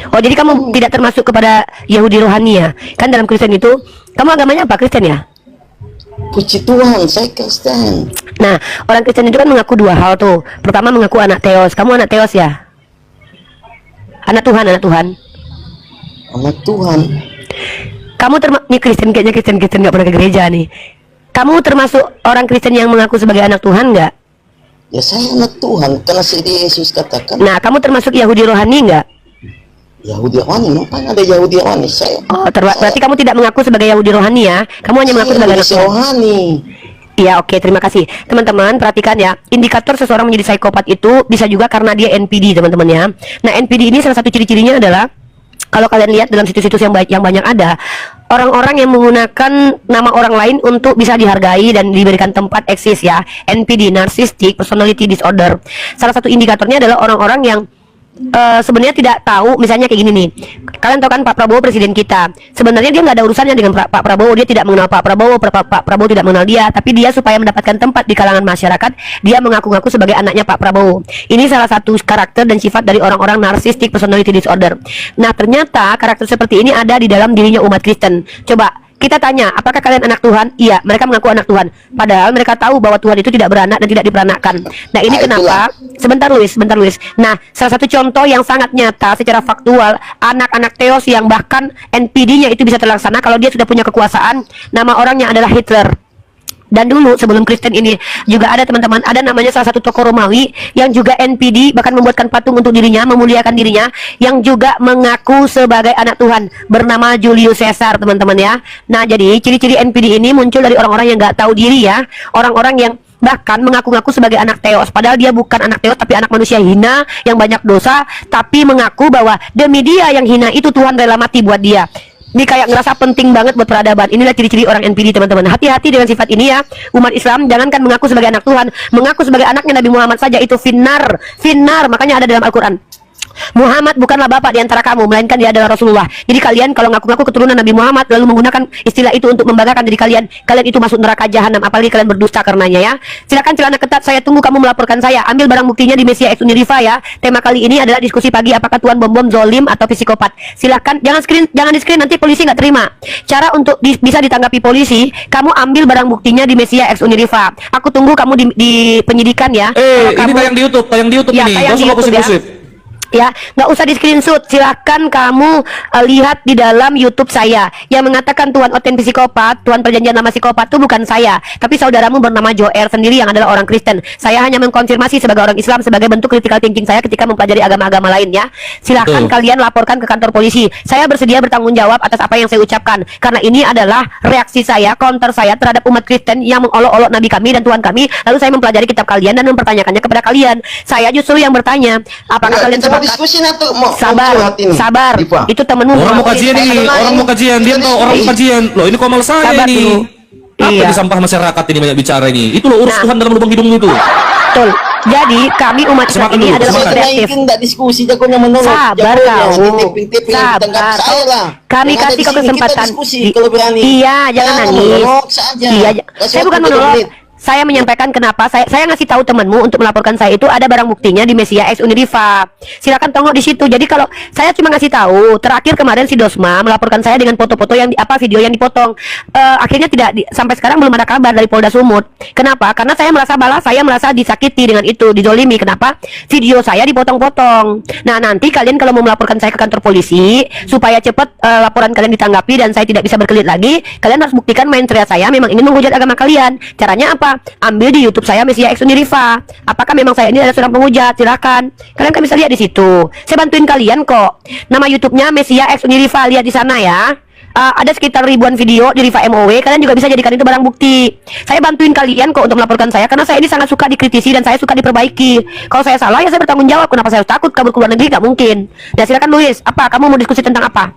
Oh, jadi kamu tidak termasuk kepada Yahudi rohani ya? Kan dalam Kristen itu, kamu agamanya apa? Kristen ya? Puji Tuhan, saya Kristen. Nah, orang Kristen itu kan mengaku dua hal tuh. Pertama mengaku anak Theos. Kamu anak Theos ya? Anak Tuhan, anak Tuhan. Anak Tuhan. Kamu nih Kristen, kayaknya Kristen nggak pernah ke gereja nih. Kamu termasuk orang Kristen yang mengaku sebagai anak Tuhan nggak? Ya saya anak Tuhan, karena Yesus katakan Nah, kamu termasuk Yahudi rohani nggak? Yahudi rohani. Ngapain ada Yahudi rohani? Oh, berarti kamu tidak mengaku sebagai Yahudi rohani ya? Kamu hanya mengaku sebagai anak Indonesia Tuhan. rohani. Iya, oke, terima kasih. Teman-teman, perhatikan ya. Indikator seseorang menjadi psikopat itu bisa juga karena dia NPD, teman-teman ya. Nah, NPD ini salah satu ciri-cirinya adalah kalau kalian lihat dalam situs-situs yang banyak ada, orang-orang yang menggunakan nama orang lain untuk bisa dihargai dan diberikan tempat eksis ya. NPD, Narcissistic Personality Disorder. Salah satu indikatornya adalah orang-orang yang sebenarnya tidak tahu, misalnya kayak gini nih. Kalian tahu kan Pak Prabowo presiden kita. Sebenarnya dia nggak ada urusannya dengan Pak Prabowo, dia tidak mengenal Pak Prabowo, Pak Prabowo tidak mengenal dia, tapi dia supaya mendapatkan tempat di kalangan masyarakat, dia mengaku-ngaku sebagai anaknya Pak Prabowo. Ini salah satu karakter dan sifat dari orang-orang narcissistic personality disorder. Nah, ternyata karakter seperti ini ada di dalam dirinya umat Kristen. Coba kita tanya, apakah kalian anak Tuhan? Iya, mereka mengaku anak Tuhan. Padahal mereka tahu bahwa Tuhan itu tidak beranak dan tidak diperanakkan. Nah, ini kenapa? Sebentar Luis. Nah, salah satu contoh yang sangat nyata secara faktual, anak-anak Theos yang bahkan NPD-nya itu bisa terlaksana kalau dia sudah punya kekuasaan, nama orangnya adalah Hitler. Dan dulu sebelum Kristen ini juga ada teman-teman, ada namanya salah satu tokoh Romawi yang juga NPD, bahkan membuatkan patung untuk dirinya, memuliakan dirinya, yang juga mengaku sebagai anak Tuhan, bernama Julius Caesar, teman-teman ya. Nah, jadi ciri-ciri NPD ini muncul dari orang-orang yang nggak tahu diri ya, orang-orang yang bahkan mengaku-ngaku sebagai anak Theos, padahal dia bukan anak Theos tapi anak manusia hina yang banyak dosa, tapi mengaku bahwa demi dia yang hina itu Tuhan rela mati buat dia. Ini kayak ngerasa penting banget buat peradaban. Inilah ciri-ciri orang NPD, teman-teman. Hati-hati dengan sifat ini ya. Umat Islam jangankan mengaku sebagai anak Tuhan, mengaku sebagai anaknya Nabi Muhammad saja itu finnar. Finnar, makanya ada dalam Al-Quran. Muhammad bukanlah bapak di antara kamu, melainkan dia adalah Rasulullah. Jadi kalian kalau ngaku-ngaku keturunan Nabi Muhammad lalu menggunakan istilah itu untuk membanggakan diri kalian, kalian itu masuk neraka jahanam, apalagi kalian berdusta karenanya ya. Silakan celana ketat, saya tunggu kamu melaporkan saya. Ambil barang buktinya di Mesia X Uniriva ya. Tema kali ini adalah diskusi pagi, apakah Tuan Bom-Bom zolim atau psikopat. Silakan, jangan di screen, nanti polisi nggak terima. Cara untuk bisa ditanggapi polisi, kamu ambil barang buktinya di Mesia X Uniriva. Aku tunggu kamu di penyidikan ya. Ini Kamu- tayang di YouTube Ya, ini. tayang Gak di usah YouTube ya. gosip-gosip. Ya, nggak usah di screenshot. Silahkan kamu lihat di dalam YouTube saya yang mengatakan Tuan Oten psikopat, Tuan perjanjian nama psikopat itu bukan saya, tapi saudaramu bernama Joer sendiri yang adalah orang Kristen. Saya hanya mengkonfirmasi sebagai orang Islam sebagai bentuk critical thinking saya ketika mempelajari agama-agama lain ya. Silahkan Betul. kalian laporkan ke kantor polisi. Saya bersedia bertanggung jawab atas apa yang saya ucapkan karena ini adalah reaksi saya, counter saya terhadap umat Kristen yang mengolok-olok Nabi kami dan Tuhan kami. Lalu saya mempelajari kitab kalian dan mempertanyakannya kepada kalian. Saya justru yang bertanya, apakah kalian kita mau sepakat? diskusi atau mau Sabar, curhat ini? sabar. Diva. Itu temenmu. Orang mau kajian Saya ini, kenal orang ini. mau kajian, dia tahu orang mau kajian. Loh, ini komal saya Sabar ini. dulu. Apa Iya. di sampah masyarakat ini banyak bicara ini? Itu loh urus Nah. Tuhan dalam lubang hidung itu. Betul. Jadi kami umat Islam Semangat ini dulu, adalah semangat. kreatif. Saya tidak diskusi jagonya menolak. Sabar Jagonya, kau. tiping-tiping yang Sabar. tangkap saya lah. Kami Yang ada kasih di kau sini, kesempatan. Kita diskusi kalau berani. Iya, jangan nangis. Menolak saja. Iya, Kasih saya waktu bukan 3 menolak. menit. Saya menyampaikan kenapa saya ngasih tahu temanmu untuk melaporkan saya itu ada barang buktinya di Mesia X Uniriva. Silakan tengok di situ. Jadi kalau saya cuma ngasih tahu, terakhir kemarin si Dosma melaporkan saya dengan foto-foto yang video yang dipotong. Akhirnya sampai sekarang belum ada kabar dari Polda Sumut. Kenapa? Karena saya merasa disakiti dengan itu, dizolimi. Kenapa? Video saya dipotong-potong. Nah, nanti kalian kalau mau melaporkan saya ke kantor polisi supaya cepat laporan kalian ditanggapi dan saya tidak bisa berkelit lagi, kalian harus buktikan main ceria saya memang ingin menghujat agama kalian. Caranya apa? Ambil di YouTube saya Mesia X Uniriva. Apakah memang saya ini adalah seorang penghujat? Silakan. Kalian kan bisa lihat di situ. Saya bantuin kalian kok. Nama YouTube-nya Mesia X Uniriva, lihat di sana ya. Ada sekitar ribuan video di Riva MOW. Kalian juga bisa jadikan itu barang bukti. Saya bantuin kalian kok untuk melaporkan saya karena saya ini sangat suka dikritisi dan saya suka diperbaiki. Kalau saya salah ya saya bertanggung jawab. Kenapa saya harus takut kabur ke luar negeri? Gak mungkin. Nah, silakan Luis. Apa? Kamu mau diskusi tentang apa?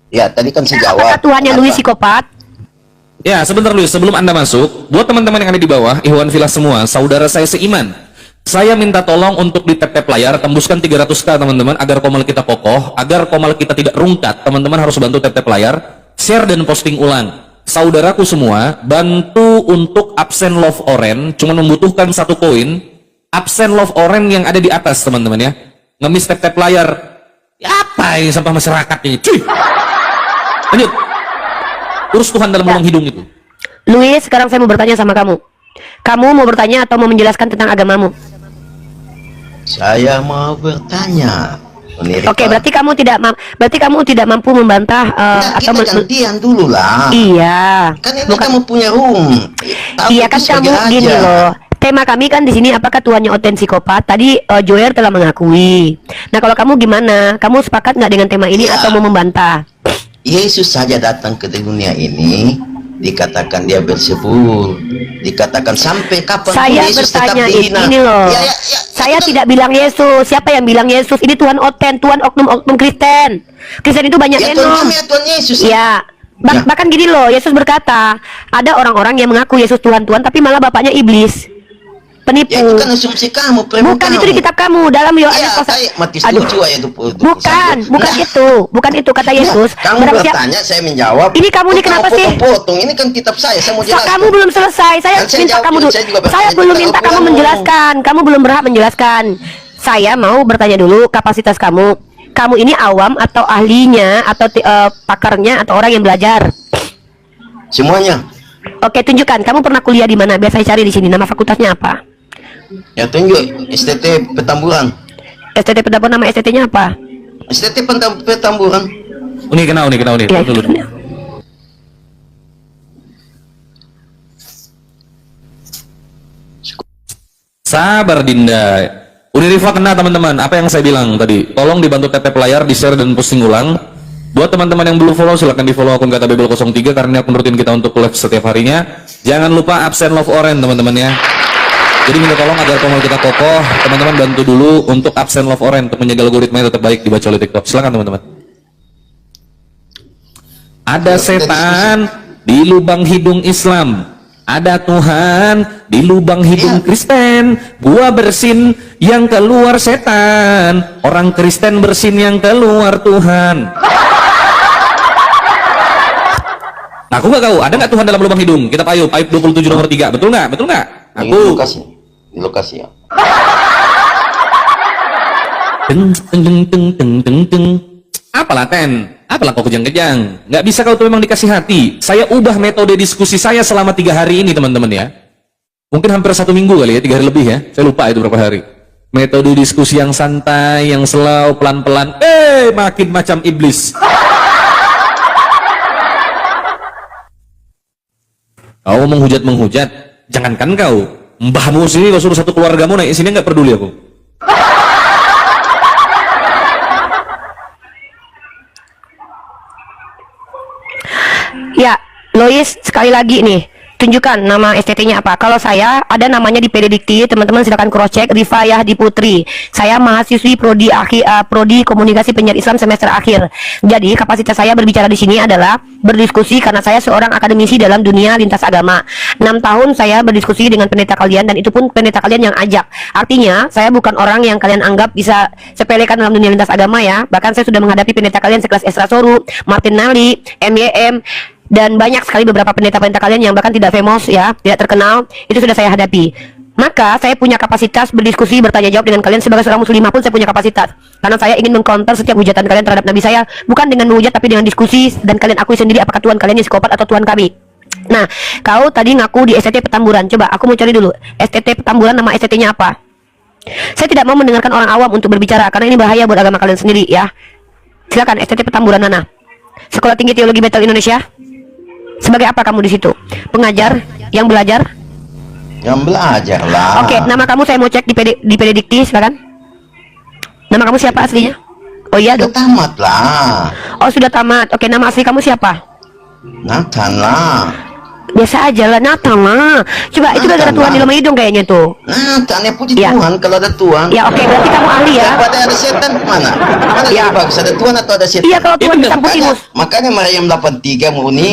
Ya, tadi kan saya jawab. Apakah Tuhannya Apa? Luis psikopat? Ya, sebentar Luis, sebelum Anda masuk, buat teman-teman yang ada di bawah, Ikhwan Filah semua, saudara saya seiman, saya minta tolong untuk di tap-tap layar, tembuskan 300k teman-teman, agar komal kita kokoh, agar komal kita tidak rungkat. Teman-teman harus bantu tap-tap layar, share dan posting ulang. Saudaraku semua, bantu untuk absen love orange, cuma membutuhkan 1 koin, absen love orange yang ada di atas teman-teman ya. Ngemis tap-tap layar. Ya, apa ini sampah masyarakat ini? Cuy! Lanjut. Urus Tuhan dalam lubang hidung itu. Luis, sekarang saya mau bertanya sama kamu. Kamu mau bertanya atau mau menjelaskan tentang agamamu? Saya mau bertanya. Uniriva. Oke, berarti kamu tidak mampu membantah Nah, atau kita gantian dulu lah. Iya. Kan ini Bukan- kamu punya room. Tahu Iya kan itu kamu sebagai gini aja. loh. Tema kami kan di sini apakah Tuhannya Oten psikopat? Tadi Joer telah mengakui. Nah, kalau kamu gimana? Kamu sepakat nggak dengan tema ini Ya. atau mau membantah? Yesus saja datang ke dunia ini dikatakan dia bersebut, dikatakan sampai kapan Saya Yesus tetap bertanya dihina. ini loh. Ya, Saya kan- tidak bilang Yesus. Siapa yang bilang Yesus? Ini Tuhan Oten, Tuhan oknum-oknum Kristen. Kristen itu banyak Ya Tuhan enom. kami ya Tuhan Yesus. Ya. Ya. Bahkan gini loh, Yesus berkata, ada orang-orang yang mengaku Yesus Tuhan-Tuhan tapi malah bapaknya iblis. Penipu. Ya itu kan asumsi kamu, premu Bukan kamu. itu di kitab kamu dalam Yohanes Ya, pasal. saya Matius Aduh. 7 ayat 21. Bukan Nah, bukan itu kata Yesus. kamu Barang siapa- bertanya, saya menjawab. Ini kamu nih Kok kenapa sih? potong-potong? Ini kan kitab saya mau jelaskan. Kamu belum selesai. Saya Kan saya minta jawab kamu dulu, dulu. saya juga bertanya Saya belum juga, minta kamu kamu ngomong. menjelaskan. Kamu belum berhak menjelaskan. Saya mau bertanya dulu kapasitas kamu. Kamu ini awam atau ahlinya atau pakarnya atau orang yang belajar? Semuanya. Oke, tunjukkan. Kamu pernah kuliah di mana? Biar saya cari di sini. Nama fakultasnya apa? Ya tunjuk STT Petamburan. STT Petamburan, nama STT-nya apa? STT Petamburan. Uni kenal. Ya, Dulu. Sabar Dinda. Unirifa kena teman-teman. Apa yang saya bilang tadi? Tolong dibantu tap layar, di-share dan posting ulang. Buat teman-teman yang belum follow, silahkan di-follow akun Kata Bebel 03 karena akun rutin kita untuk live setiap harinya. Jangan lupa absen love orange teman-teman ya. Jadi minta tolong agar channel kita kokoh, teman-teman bantu dulu untuk absen love orange untuk menjaga algoritma yang tetap baik dibaca oleh TikTok. Silakan teman-teman. Ada setan di lubang hidung Islam, ada Tuhan di lubang hidung Kristen. Gua bersin yang keluar setan, orang Kristen bersin yang keluar Tuhan. Aku nggak tahu, ada nggak Tuhan dalam lubang hidung? Kita Ayub 27 nomor 3, betul nggak? Betul nggak? Aku Di lokasi ya. Teng teng teng teng teng teng teng. Apalah Ten? Apalah kau kejang-kejang? Nggak bisa kau tuh memang dikasih hati. Saya ubah metode diskusi saya selama 3 hari ini teman-teman ya. Mungkin hampir 1 minggu kali ya, 3 hari lebih ya. Saya lupa itu berapa hari. Metode diskusi yang santai, yang slow, pelan-pelan. Makin macam iblis. Kau menghujat, jangankan kau, mbahmu sini kau suruh satu keluargamu naik sini nggak peduli aku. Ya, Lois, sekali lagi nih, tunjukkan nama STT-nya apa. Kalau saya ada namanya di PD Dikti, teman-teman silakan cross check. Rifayah di Putri. Saya mahasiswi prodi Komunikasi Penyiar Islam semester akhir. Jadi kapasitas saya berbicara di sini adalah berdiskusi karena saya seorang akademisi dalam dunia lintas agama. 6 tahun saya berdiskusi dengan pendeta kalian dan itu pun pendeta kalian yang ajak. Artinya saya bukan orang yang kalian anggap bisa sepelekan dalam dunia lintas agama ya. Bahkan saya sudah menghadapi pendeta kalian sekelas Esra Soru, Martin Nali, MYM, dan banyak sekali beberapa pendeta-pendeta kalian yang bahkan tidak famous ya, tidak terkenal, itu sudah saya hadapi. Maka saya punya kapasitas berdiskusi, bertanya jawab dengan kalian. Sebagai seorang muslimah pun saya punya kapasitas, karena saya ingin mengcounter setiap hujatan kalian terhadap Nabi saya, bukan dengan menghujat tapi dengan diskusi dan kalian akui sendiri apakah Tuhan kalian ini psikopat atau Tuhan kami. Nah, kau tadi ngaku di STT Petamburan. Coba aku mau cari dulu STT Petamburan, nama STT-nya apa. Saya tidak mau mendengarkan orang awam untuk berbicara karena ini bahaya buat agama kalian sendiri ya. Silakan STT Petamburan mana? Sekolah Tinggi Teologi Betel Indonesia. Sebagai apa kamu di situ? Pengajar yang belajar? Yang belajar lah. Oke, nama kamu saya mau cek di PD Dikti, silakan. Nama kamu siapa aslinya? Oh iya Sudah dong. tamat lah. Oh sudah tamat. Oke, nama asli kamu siapa? Nathan lah. Biasa aja lah, Nathan lah. Coba itu gara-gara Nathan Tuhan lah. di lubang hidung kayaknya tuh. Nathan ya, puji Ya. Tuhan kalau ada Tuhan. Ya oke, berarti kamu ahli ya. Daripada ada setan mana? Mana Ya. lebih bagus, ada Tuhan atau ada setan? Iya, kalau Tuhan Itu dicampur Makanya, timus. makanya Maryam 83 murni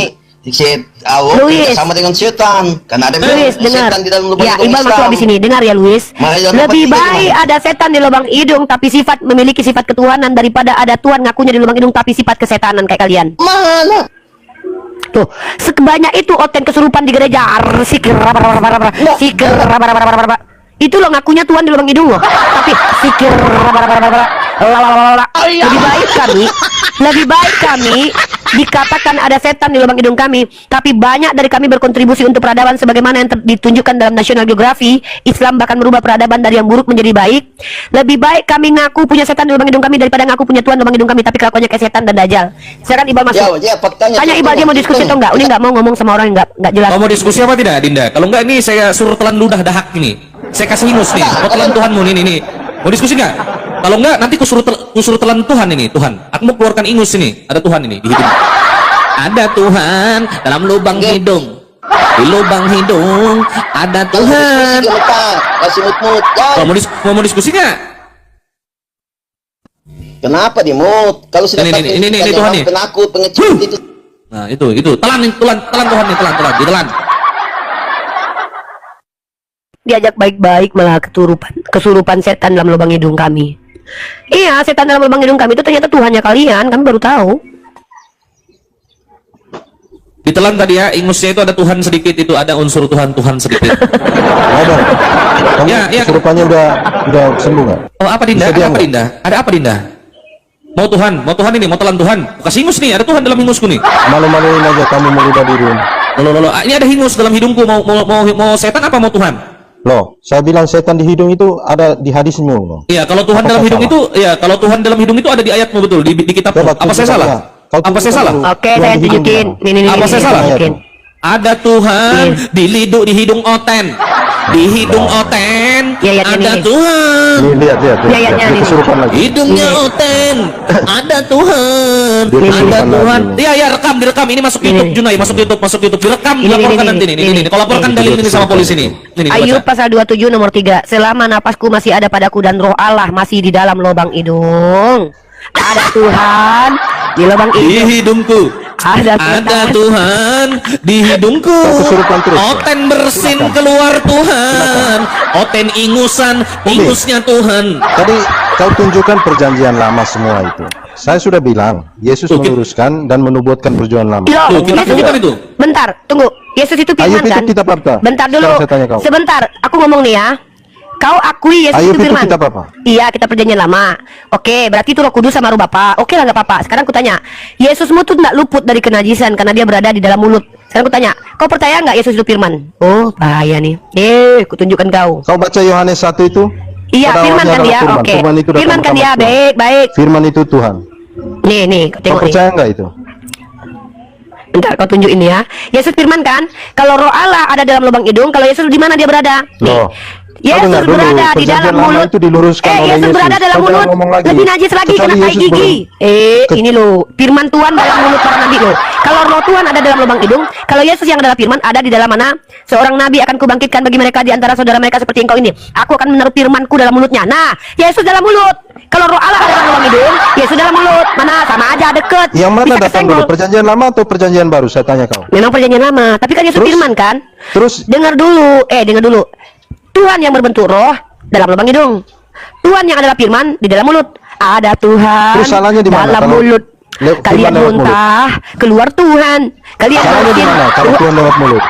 Allah Luis. sama dengan setan. Karena ada Luis, dengar. setan di dalam lubang Ya, hidung Iqbal masuk Islam. habis ini. Dengar ya, Luis. Maryam Lebih 83 baik gimana? ada setan di lubang hidung tapi memiliki sifat ketuhanan daripada ada Tuhan ngakunya di lubang hidung tapi sifat kesetanan kayak kalian. Mana? Tuh, sebanyak itu oten kesurupan di gereja. Sikir, sikir, itu lo ngakunya Tuhan di lubang hidung loh. Tapi sikir, lebih baik kami dikatakan ada setan di lubang hidung kami, tapi banyak dari kami berkontribusi untuk peradaban sebagaimana yang ditunjukkan dalam National Geography. Islam bahkan merubah peradaban dari yang buruk menjadi baik. Lebih baik kami ngaku punya setan di lubang hidung kami daripada ngaku punya Tuhan di lubang hidung kami tapi kelakuannya kayak setan dan dajal. Silakan Iqbal masuk. Ya, faktanya. Tanya Iqbal dia mau diskusi atau enggak? Ini enggak mau ngomong sama orang yang enggak jelas. Kau mau diskusi apa tidak, Dinda? Kalau enggak ini saya suruh telan ludah dahak ini. Saya kasih ingus nih. Kau telan Tuhanmu nih. Mau diskusi nggak? Kalau enggak nanti kusuruh telan Tuhan ini, Tuhan. Aku mau keluarkan ingus ini. Ada Tuhan ini di hidung. Ada Tuhan dalam lubang hidung. Di lubang hidung ada Tuhan. Kasih mut-mut. Kau mau diskusi nggak? Kenapa di mut? Kalau sudah Ini Tuhan nih. penakut, pengecut itu. Nah, itu. Telan Tuhan nih, telan, ditelan. Diajak baik-baik malah kesurupan setan dalam lubang hidung kami. Iya, setan dalam lubang hidung kami itu ternyata Tuhannya kalian, kami baru tahu. Ditelan tadi ya, ingusnya itu ada Tuhan sedikit, itu ada unsur Tuhan sedikit. Ada. Kamu Ya, kesurupannya udah sembuh nggak? Oh, apa Dinda? Bisa Ada diam apa nggak? Dinda? Ada apa Dinda? Mau Tuhan ini, mau telan Tuhan. Kasih ingus nih, ada Tuhan dalam ingusku nih. Malu-maluin aja kamu merubah diri. Loh, ini ada hingus dalam hidungku. Mau setan apa mau Tuhan? Loh, saya bilang setan di hidung itu ada di hadismu loh. Iya, kalau Tuhan Apa dalam saya hidung salah? itu, ya kalau Tuhan dalam hidung itu ada di ayatmu betul, di kitabmu. Coba Apa saya tunjukkan salah? ya. Kau Apa saya tunjukkan salah? dulu. Oke, Tuhan saya di hidung tunjukin. mana? Nih. Apa saya salah? tunjukin. Ada Tuhan di hidung oten. Di hidung Oten Ya, ya, ada ini. Tuhan. Nih, lihat. Ya, ya, Dia ini. kesurupan lagi. Hidungnya Oten ada Tuhan. Dia Ada kesurupan Tuhan. lagi. Iya, ya, direkam. Ini masuk YouTube, Junai, masuk YouTube. Direkam, Ini, dilaporkan ini, nanti nih. ini. Ini. Kau laporkan dalil ini sama polisi nih. Ini Ayub baca. pasal 27 nomor 3. Selama napasku masih ada padaku dan roh Allah masih di dalam lubang hidung, ada Tuhan di lubang Di hidung. hidungku Ada ada Tuhan. Tuhan di hidungku. Kesurupan terus. Oten bersin keluar Tuhan. Oten ingusnya Tuhan. Tadi kau tunjukkan perjanjian lama semua itu. Saya sudah bilang, Yesus Tuh, meluruskan dan menubuatkan perjanjian lama. Loh, Tuh, kita Yesus tunjukkan itu. Bentar, tunggu. Yesus itu Ayub firman itu kan? kitab apa? Bentar dulu. Sekarang saya tanya kau. Sebentar, aku ngomong nih ya. Kau akui Yesus Ayub itu itu firman. kitab apa? Iya, kita perjanjian lama. Oke, berarti itu Roh Kudus sama Roh Bapa. Oke lah, nggak apa-apa. Sekarang aku tanya, Yesusmu tuh tidak luput dari kenajisan karena dia berada di dalam mulut. Sekarang aku tanya, kau percaya nggak Yesus itu firman? Oh, bahaya nih. Aku tunjukkan kau. Kau baca Yohanes 1 itu? Iya, Pada firman awalnya kan dia. adalah Oke. Firman itu datang Firman kan bersama dia. Tuhan. Baik, baik. Firman itu Tuhan. Nih, kau Kau tengok nih. percaya nggak itu? Bentar, kau tunjuk ini ya. Yesus firman kan, kalau roh Allah ada dalam lubang hidung, kalau Yesus di mana dia berada? Nih. Loh. Yesus Kau dengar dulu, berada di perjanjian dalam lama mulut. itu diluruskan oleh Yesus Yesus. berada dalam Kau jangan mulut. ngomong lagi. Lebih najis lagi Kecuali kena tai Yesus gigi. belum. Ini loh, firman Tuhan dalam mulut para nabi loh. Kalau roh Tuhan ada dalam lubang hidung, kalau Yesus yang adalah firman ada di dalam mana? Seorang nabi akan kubangkitkan bagi mereka di antara saudara mereka seperti engkau ini. Aku akan menaruh firmanku dalam mulutnya. Nah, Yesus dalam mulut. Kalau roh Allah ada dalam lubang hidung, Yesus dalam mulut. Mana? Sama aja, deket. Yang mana Bisa datang kesenggol. dulu? Perjanjian lama atau perjanjian baru? Saya tanya kau. Memang perjanjian lama, tapi kan Yesus Terus? firman kan? Terus Dengar dulu, dengar dulu. Tuhan yang berbentuk roh dalam lubang hidung. Tuhan yang adalah firman di dalam mulut. Ada Tuhan Terus salahnya di mana? dalam Kalau mulut. Kalian firman lewat muntah, keluar Tuhan. Kalian salahnya di bersin. mana? Kalau Tuhan lewat mulut.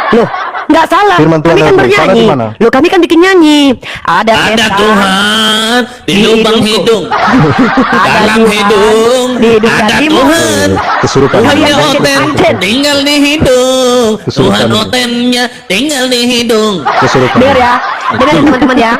Loh, nggak salah. Firman Tuhan Kami kan lewat mulut. Salah di bernyanyi. mana? Loh, kami kan bikin nyanyi. Ada Ada setan Tuhan di di lubang hidungku. hidung. Ada Dalam Tuhan hidung di hidung ada hatimu. Tuhan. Kesurupan. Tuhannya Kalian Oten bersin. tinggal di hidung. Kesurupan Tuhan itu. Otennya tinggal di hidung. Kesurupan. Dengar ya, dengar teman-teman ya.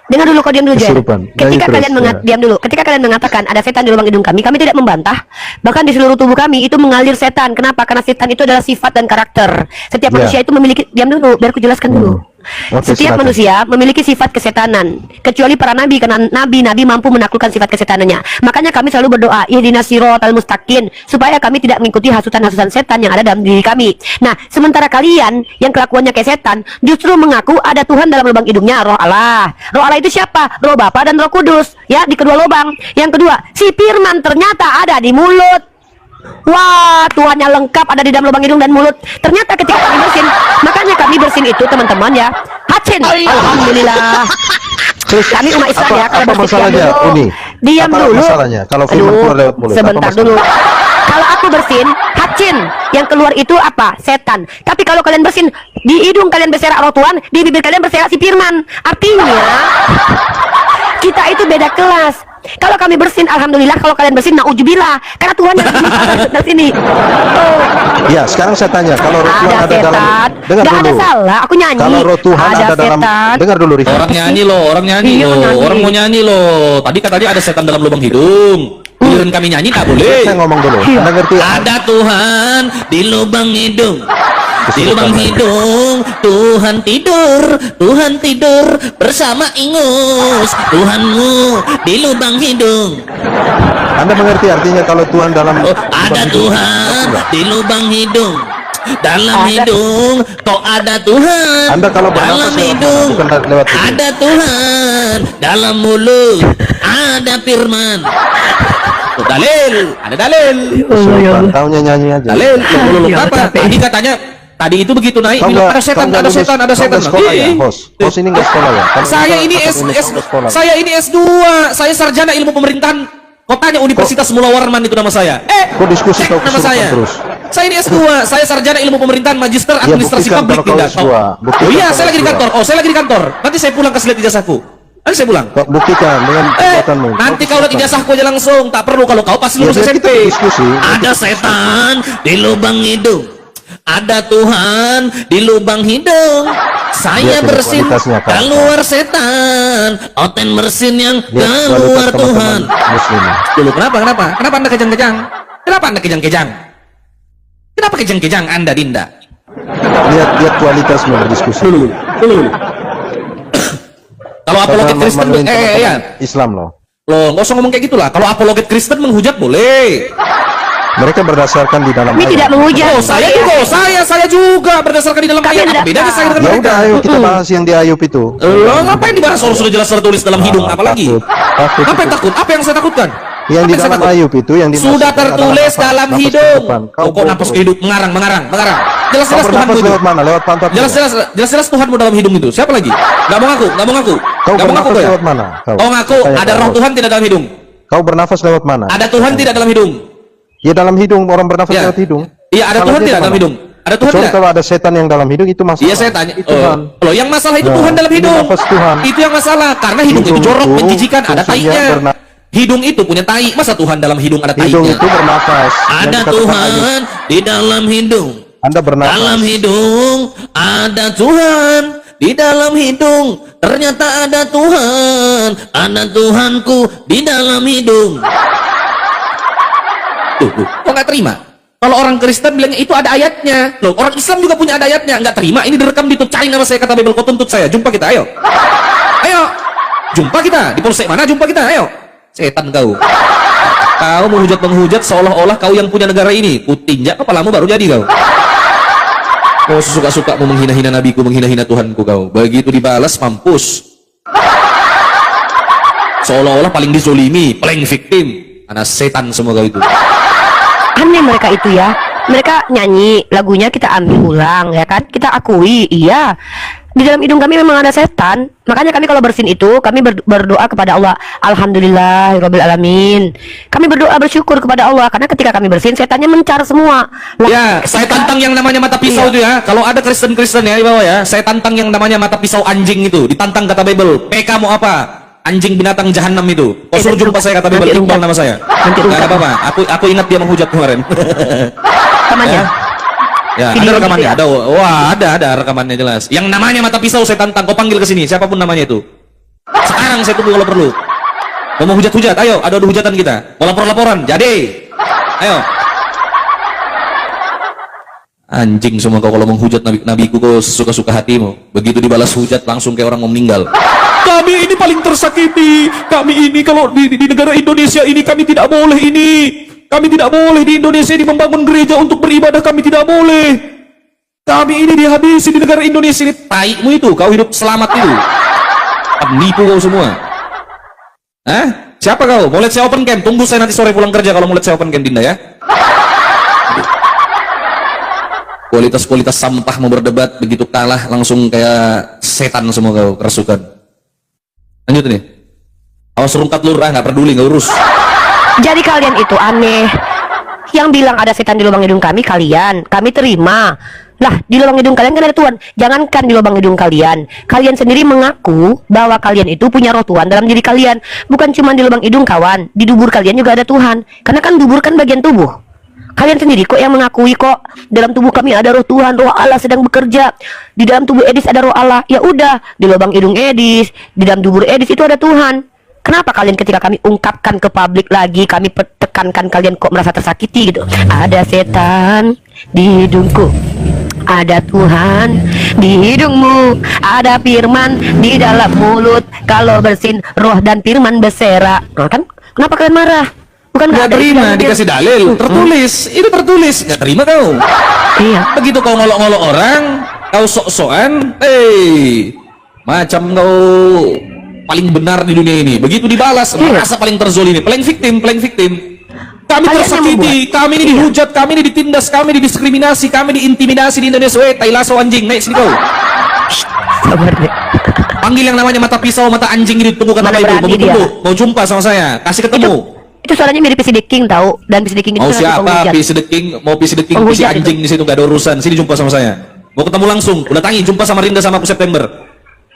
Dengar dulu, kau diam dulu Jen. Kesurupan. Ketika Nyanyi kalian terus, ya. diam dulu. Ketika kalian mengatakan ada setan di lubang hidung kami tidak membantah. Bahkan di seluruh tubuh kami itu mengalir setan. Kenapa? Karena setan itu adalah sifat dan karakter. Setiap Ya. manusia itu memiliki, diam dulu, biar aku jelaskan dulu. Oke, Setiap silakan. manusia memiliki sifat kesetanan, kecuali para nabi, karena nabi mampu menaklukkan sifat kesetanannya. Makanya kami selalu berdoa, ihdinas siratal mustaqim, supaya kami tidak mengikuti hasutan-hasutan setan yang ada dalam diri kami. Nah, sementara kalian yang kelakuannya kayak setan, justru mengaku ada Tuhan dalam lubang hidungnya, roh Allah. Roh Allah itu siapa? Roh Bapa dan Roh Kudus, ya, di kedua lubang. Yang kedua, si firman ternyata ada di mulut. Wah, Tuhannya lengkap ada di dalam lubang hidung dan mulut. Ternyata ketika kami bersin, makanya kami bersin itu teman-teman ya. Hacin, alhamdulillah. Terus Kami umat Islam ya. Kalau apa bersin, masalahnya diam dulu. ini? Diam Apa dulu. masalahnya? Kalau firman Aduh, keluar lewat mulut, apa sebentar masalah? dulu. Kalau aku bersin, hacin, yang keluar itu apa? Setan. Tapi kalau kalian bersin, di hidung kalian berserak roh Tuhan, di bibir kalian berserak si firman. Artinya kita itu beda kelas. Kalau kami bersin, alhamdulillah. Kalau kalian bersin, naujubillah. Karena Tuhan yang dari sini. Oh, Ya, sekarang saya tanya, kalau roh Tuhan ada dalam, setan. dengar Nggak dulu. ada salah. Aku nyanyi. Kalau roh Tuhan ada dalam, setan. dengar dulu Rifki. Orang nyanyi loh, orang nyanyi Iya, loh, nyanyi. orang mau nyanyi loh. Tadi katanya ada setan dalam lubang hidung. Giliran kami nyanyi tak boleh. Saya ngomong dulu. Iya. Anda ngerti? Ada Tuhan di lubang hidung. Di lubang hidung Tuhan tidur bersama ingus Tuhanmu di lubang hidung. Anda mengerti artinya kalau Tuhan dalam Oh, ada Tuhan di lubang hidung. Dalam Ada. hidung kok ada Tuhan. Anda kalau bernapas dalam lewat hidung mana? Bukan lewat hidung. ada Tuhan. Dalam mulut ada firman. Tuh, dalil, ada dalil. Kesurupan. Taunya nyanyi aja. Dalil, lu Ya, apa? capek. Tadi katanya tadi itu begitu naik Kau bilang nggak- ada setan, kau nggak ada lulus- setan, ada kau setan. nggak sekolah ya, Ih. host? Host ini nggak sekolah ya? Kalau Saya kita ini akademi S, kau nggak sekolah. saya ini S2, saya sarjana ilmu pemerintahan. Kotanya Universitas Mula Warman itu nama saya. Kok diskusi cek kau nama kesurupan saya. terus? Saya ini S2, saya sarjana ilmu pemerintahan magister Ya, administrasi buktikan publik kalau kau tidak. S2. Buktikan Oh iya, kalau saya lagi di S2. kantor. Oh, saya lagi di kantor. Nanti saya pulang ke slide ijazahku. Nanti saya pulang. Kau buktikan dengan perbuatanmu. Nanti kau lihat ijazahku aja langsung. Tak perlu kalau kau pasti lulus Ya, biar SMP. kita diskusi. Ada setan di lubang hidung. Ada Tuhan di lubang hidung. Saya Lihat bersin kualitasnya, Kak. keluar setan. Oten bersin yang Lihat keluar kualitas Tuhan. teman-teman muslim. Dulu kenapa? Kenapa Anda kejang-kejang? Kenapa Anda kejang-kejang? Kenapa kejang-kejang Anda, Dinda? Lihat kualitasmu berdiskusi. Dulu. Dulu. Kalau apologet Kata Kristen, memenuhi teman-teman ya. Islam loh. Loh, nggak usah ngomong kayak gitulah. Kalau apologet Kristen menghujat boleh. Mereka berdasarkan di dalam Kami ayat. tidak menghujat. Oh, saya juga, saya juga berdasarkan di dalam Kami ayat. Apa tidak bedanya saya dengan Ya mereka? udah, ayo kita bahas yang di Ayub itu. Loh, ngapain dibahas orang sudah jelas tertulis dalam hidung? Apalagi? Takut Apa yang itu. takut? Apa yang saya takutkan? Yang Apa di saya dalam takut? Ayub itu yang Sudah dimaksudkan tertulis adalah dalam nafas hidung. ke depan. Oh, kok nafas ke hidung? Mengarang. Kau Jelas-jelas Tuhanmu bernafas itu. lewat mana? Lewat pantat. Jelas-jelas Tuhanmu dalam hidung itu. Siapa lagi? Nggak mau ngaku. Kau Nggak mau ngaku bernafas kau ya? lewat mana? Oh ngaku, Tanya ada kau. roh Tuhan tidak dalam hidung. Kau bernafas lewat mana? Ada Tuhan tidak dalam hidung. Ya dalam hidung, orang bernafas Ya. lewat hidung. Iya, ada Tuhan Salahnya tidak di dalam mana? hidung. Ada Tuhan Kecuali tidak? kalau ada setan yang dalam hidung itu masalah. Iya saya tanya. Itu Tuhan. Loh, yang masalah itu Ya, Tuhan dalam ini hidung. nafas Tuhan. Itu yang masalah karena hidung itu Hidung jorok, itu menjijikan, ada fungsinya taiknya. Hidung itu punya tai. Masa Tuhan dalam hidung ada Hidung taiknya? itu bernafas. Yang Ada dikatakan Ayub. Tuhan di dalam hidung. Anda bernafas. Dalam hidung ada Tuhan. Di dalam hidung ternyata ada Tuhan. Ada Tuhanku di dalam hidung. Tuh, kok nggak terima? Kalau orang Kristen bilangnya itu ada ayatnya. Loh, orang Islam juga punya ada ayatnya. Nggak terima, ini direkam di YouTube. Cari nama saya, kata Bible, kau tuntut saya. Jumpa kita, ayo. Ayo. Jumpa kita. Di polsek mana jumpa kita, ayo. Setan kau. Kau menghujat seolah-olah kau yang punya negara ini. Kutinjak kepalamu baru jadi kau. Kau suka-suka mau menghina-hina nabiku, menghina-hina Tuhanku kau. Begitu dibalas, mampus. Seolah-olah paling dizolimi, paling victim. Anak setan semua kau itu. Aneh mereka itu ya. Mereka nyanyi lagunya, kita ambil ulang ya kan, kita akui iya di dalam hidung kami memang ada setan. Makanya kami kalau bersin itu kami berdoa kepada Allah, alhamdulillahirabbil alamin. Kami berdoa bersyukur kepada Allah karena ketika kami bersin setannya mencar semua lah. Ya, saya tantang yang namanya mata pisau Iya. itu ya. Kalau ada Kristen-Kristen ya di bawah ya, saya tantang yang namanya mata pisau anjing itu. Ditantang kata Bible. PK mau apa? Anjing binatang jahanam itu. Kau suruh jumpa saya kata Bible, Nanti timbal ungkap. nama saya. Nanti Nggak ada ungkap. apa-apa. Aku ingat dia menghujat kemarin. Namanya Ya, Video ada rekamannya, gitu ya? ada rekamannya jelas. Yang namanya mata pisau saya tantang, kau panggil ke sini, siapapun namanya itu. Sekarang saya tunggu kalau perlu. Mau hujat-hujat, ayo, ada hujatan kita. Mau lapor-laporan, jadi. Ayo. Anjing semua kau kalau menghujat nabiku kau suka-suka hatimu. Begitu dibalas hujat langsung kayak orang mau meninggal. Kami ini paling tersakiti. Kami ini kalau di negara Indonesia ini kami tidak boleh ini. Kami tidak boleh di Indonesia ini membangun gereja untuk beribadah, kami tidak boleh. Kami ini dihabisi di negara Indonesia ini. Taikmu itu, kau hidup selamat itu. Penipu kau semua. Hah? Siapa kau? Mau lihat saya open cam? Tunggu saya nanti sore pulang kerja kalau mau lihat saya open cam, Dinda ya. Kualitas-kualitas sampah mau berdebat, begitu kalah langsung kayak setan semua kau, kerasukan. Lanjut nih. Awas rungkat lur, nggak peduli, nggak urus. jadi kalian itu aneh. Yang bilang ada setan di lubang hidung kami kami terima. Lah, di lubang hidung kalian kan ada Tuhan. Jangankan di lubang hidung kalian sendiri mengaku bahwa kalian itu punya roh Tuhan dalam diri kalian. Bukan cuma di lubang hidung kawan, di dubur kalian juga ada Tuhan. Karena kan dubur kan bagian tubuh. Kalian sendiri kok yang mengakui kok dalam tubuh kami ada roh Tuhan, roh Allah sedang bekerja. Di dalam tubuh Edis ada roh Allah. Ya udah, di lubang hidung Edis, di dalam dubur Edis itu ada Tuhan. Kenapa kalian ketika kami ungkapkan ke publik lagi, kami tekankan kalian kok merasa tersakiti gitu? Ada setan di hidungku, ada Tuhan di hidungmu, ada firman di dalam mulut. Kalau bersin roh dan firman berserak. Nah, kan kenapa kalian marah? Bukan Nggak ada terima, istilah dikasih dalil, tertulis, itu tertulis, nggak terima kau. Iya. Begitu kau ngolok-ngolok orang, kau sok-sokan, macam kau paling benar di dunia ini. Begitu dibalas, Iya. merasa paling terzolimi, paling victim. Kami Kalian yang tersakiti, membuat. kami ini Iya. dihujat, kami ini ditindas, kami didiskriminasi, kami diintimidasi di Indonesia. Tai lasso anjing, naik sini kau. Sabar deh. Panggil yang namanya mata pisau, mata anjing ini ditunggu Mana nama itu. berani Mau dia? mau jumpa sama saya, kasih ketemu. Itu suaranya mirip PC The King tahu, dan PC The King itu Mau nanti siapa? penghujat. PC the King, mau PC the King, PC Penghujat anjing di situ, gak ada urusan. Sini jumpa sama saya. Mau ketemu langsung, udah tangi jumpa sama Rinda sama aku September.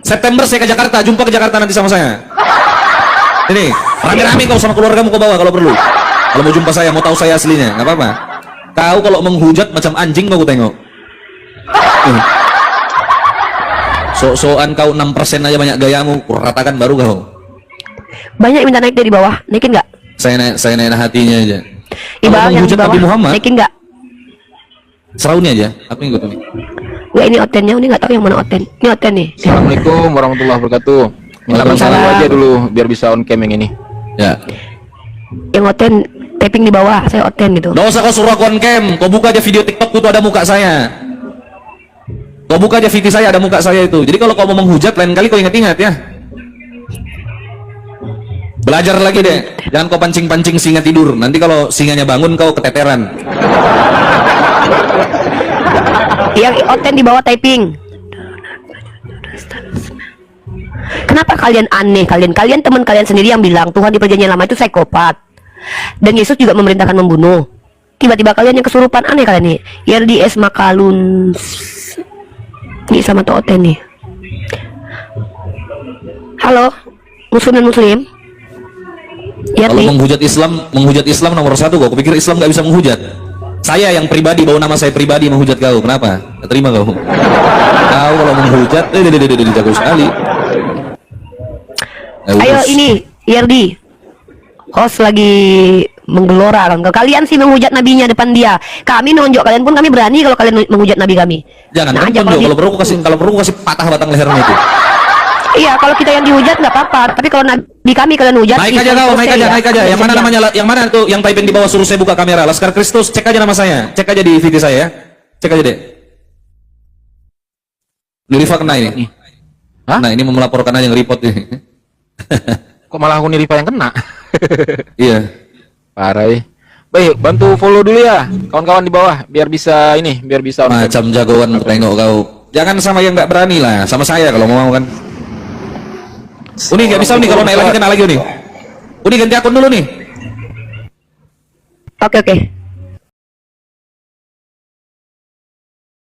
September saya ke Jakarta, jumpa ke Jakarta nanti sama saya. Ini, rame-rame kau sama keluargamu kau bawa kalau perlu. Kalau mau jumpa saya, mau tahu saya aslinya, nggak apa-apa. Kau kalau menghujat macam anjing mau aku tengok. Sok-sokan kau 6% aja banyak gayamu, kuratakan baru kau. Banyak minta naik dari bawah, naikin nggak? Saya naik hatinya aja. Ibarat Kalau yang di menghujat bawah, Nabi Muhammad, naikin nggak? serauni aja, aku ikut ini. Enggak, ini otennya, ini nggak tahu yang mana oten. Ini oten nih. Assalamualaikum warahmatullahi wabarakatuh. Minta Waalaikumsalam. bantuan aja dulu biar bisa on cam yang ini. Ya. Yang oten taping di bawah, saya oten gitu. Nggak usah kau suruh aku on cam, kau buka aja video TikTok itu ada muka saya. Kau buka aja VT saya ada muka saya itu. Jadi kalau kau mau menghujat lain kali kau ingat-ingat ya. Belajar lagi deh. Jangan kau pancing-pancing singa tidur. Nanti kalau singanya bangun kau keteteran. Yang oten di bawah typing. Kenapa kalian aneh? Kalian teman kalian sendiri yang bilang Tuhan di perjanjian lama itu psikopat. Dan Yesus juga memerintahkan membunuh. Tiba-tiba kalian yang kesurupan, aneh kalian nih. YRDS Makalun. Ini sama tuh oten nih. Halo, muslim dan muslim. Kalau YRD. menghujat Islam nomor satu kau. Kupikir Islam nggak bisa menghujat. Saya yang pribadi bawa nama saya pribadi menghujat kau. Kenapa? Nggak terima kau. Kau kalau menghujat, jago sekali. Ayo ini YRD. Host lagi menggelora kan. Kalian sih menghujat nabinya depan dia. Kami nonjok kalian pun kami berani kalau kalian menghujat nabi kami. Jangan Nah, kan aja kalau perlu aku kasih patah batang lehernya itu. Iya, kalau kita yang dihujat nggak apa-apa. Tapi kalau nabi kami kalian hujat, Naik aja kau, naik aja. Yang mana namanya? Yang mana tuh? Yang typing di bawah suruh saya buka kamera. Laskar Kristus. Cek aja nama saya. Cek aja di video saya ya. Cek aja deh. Di Riva kena ini. Hah? Nah ini mau melaporkan aja nge-report ini. Kok malah aku nih Riva yang kena? Iya. Parah ya. Baik, bantu follow dulu ya kawan-kawan di bawah biar bisa on cam. Macam jagoan tengok kau. Jangan sama yang nggak berani lah. Sama saya kalau mau kan. Uni nggak bisa nih kalau naik lagi kena lagi nih. Uni ganti akun dulu nih. Oke.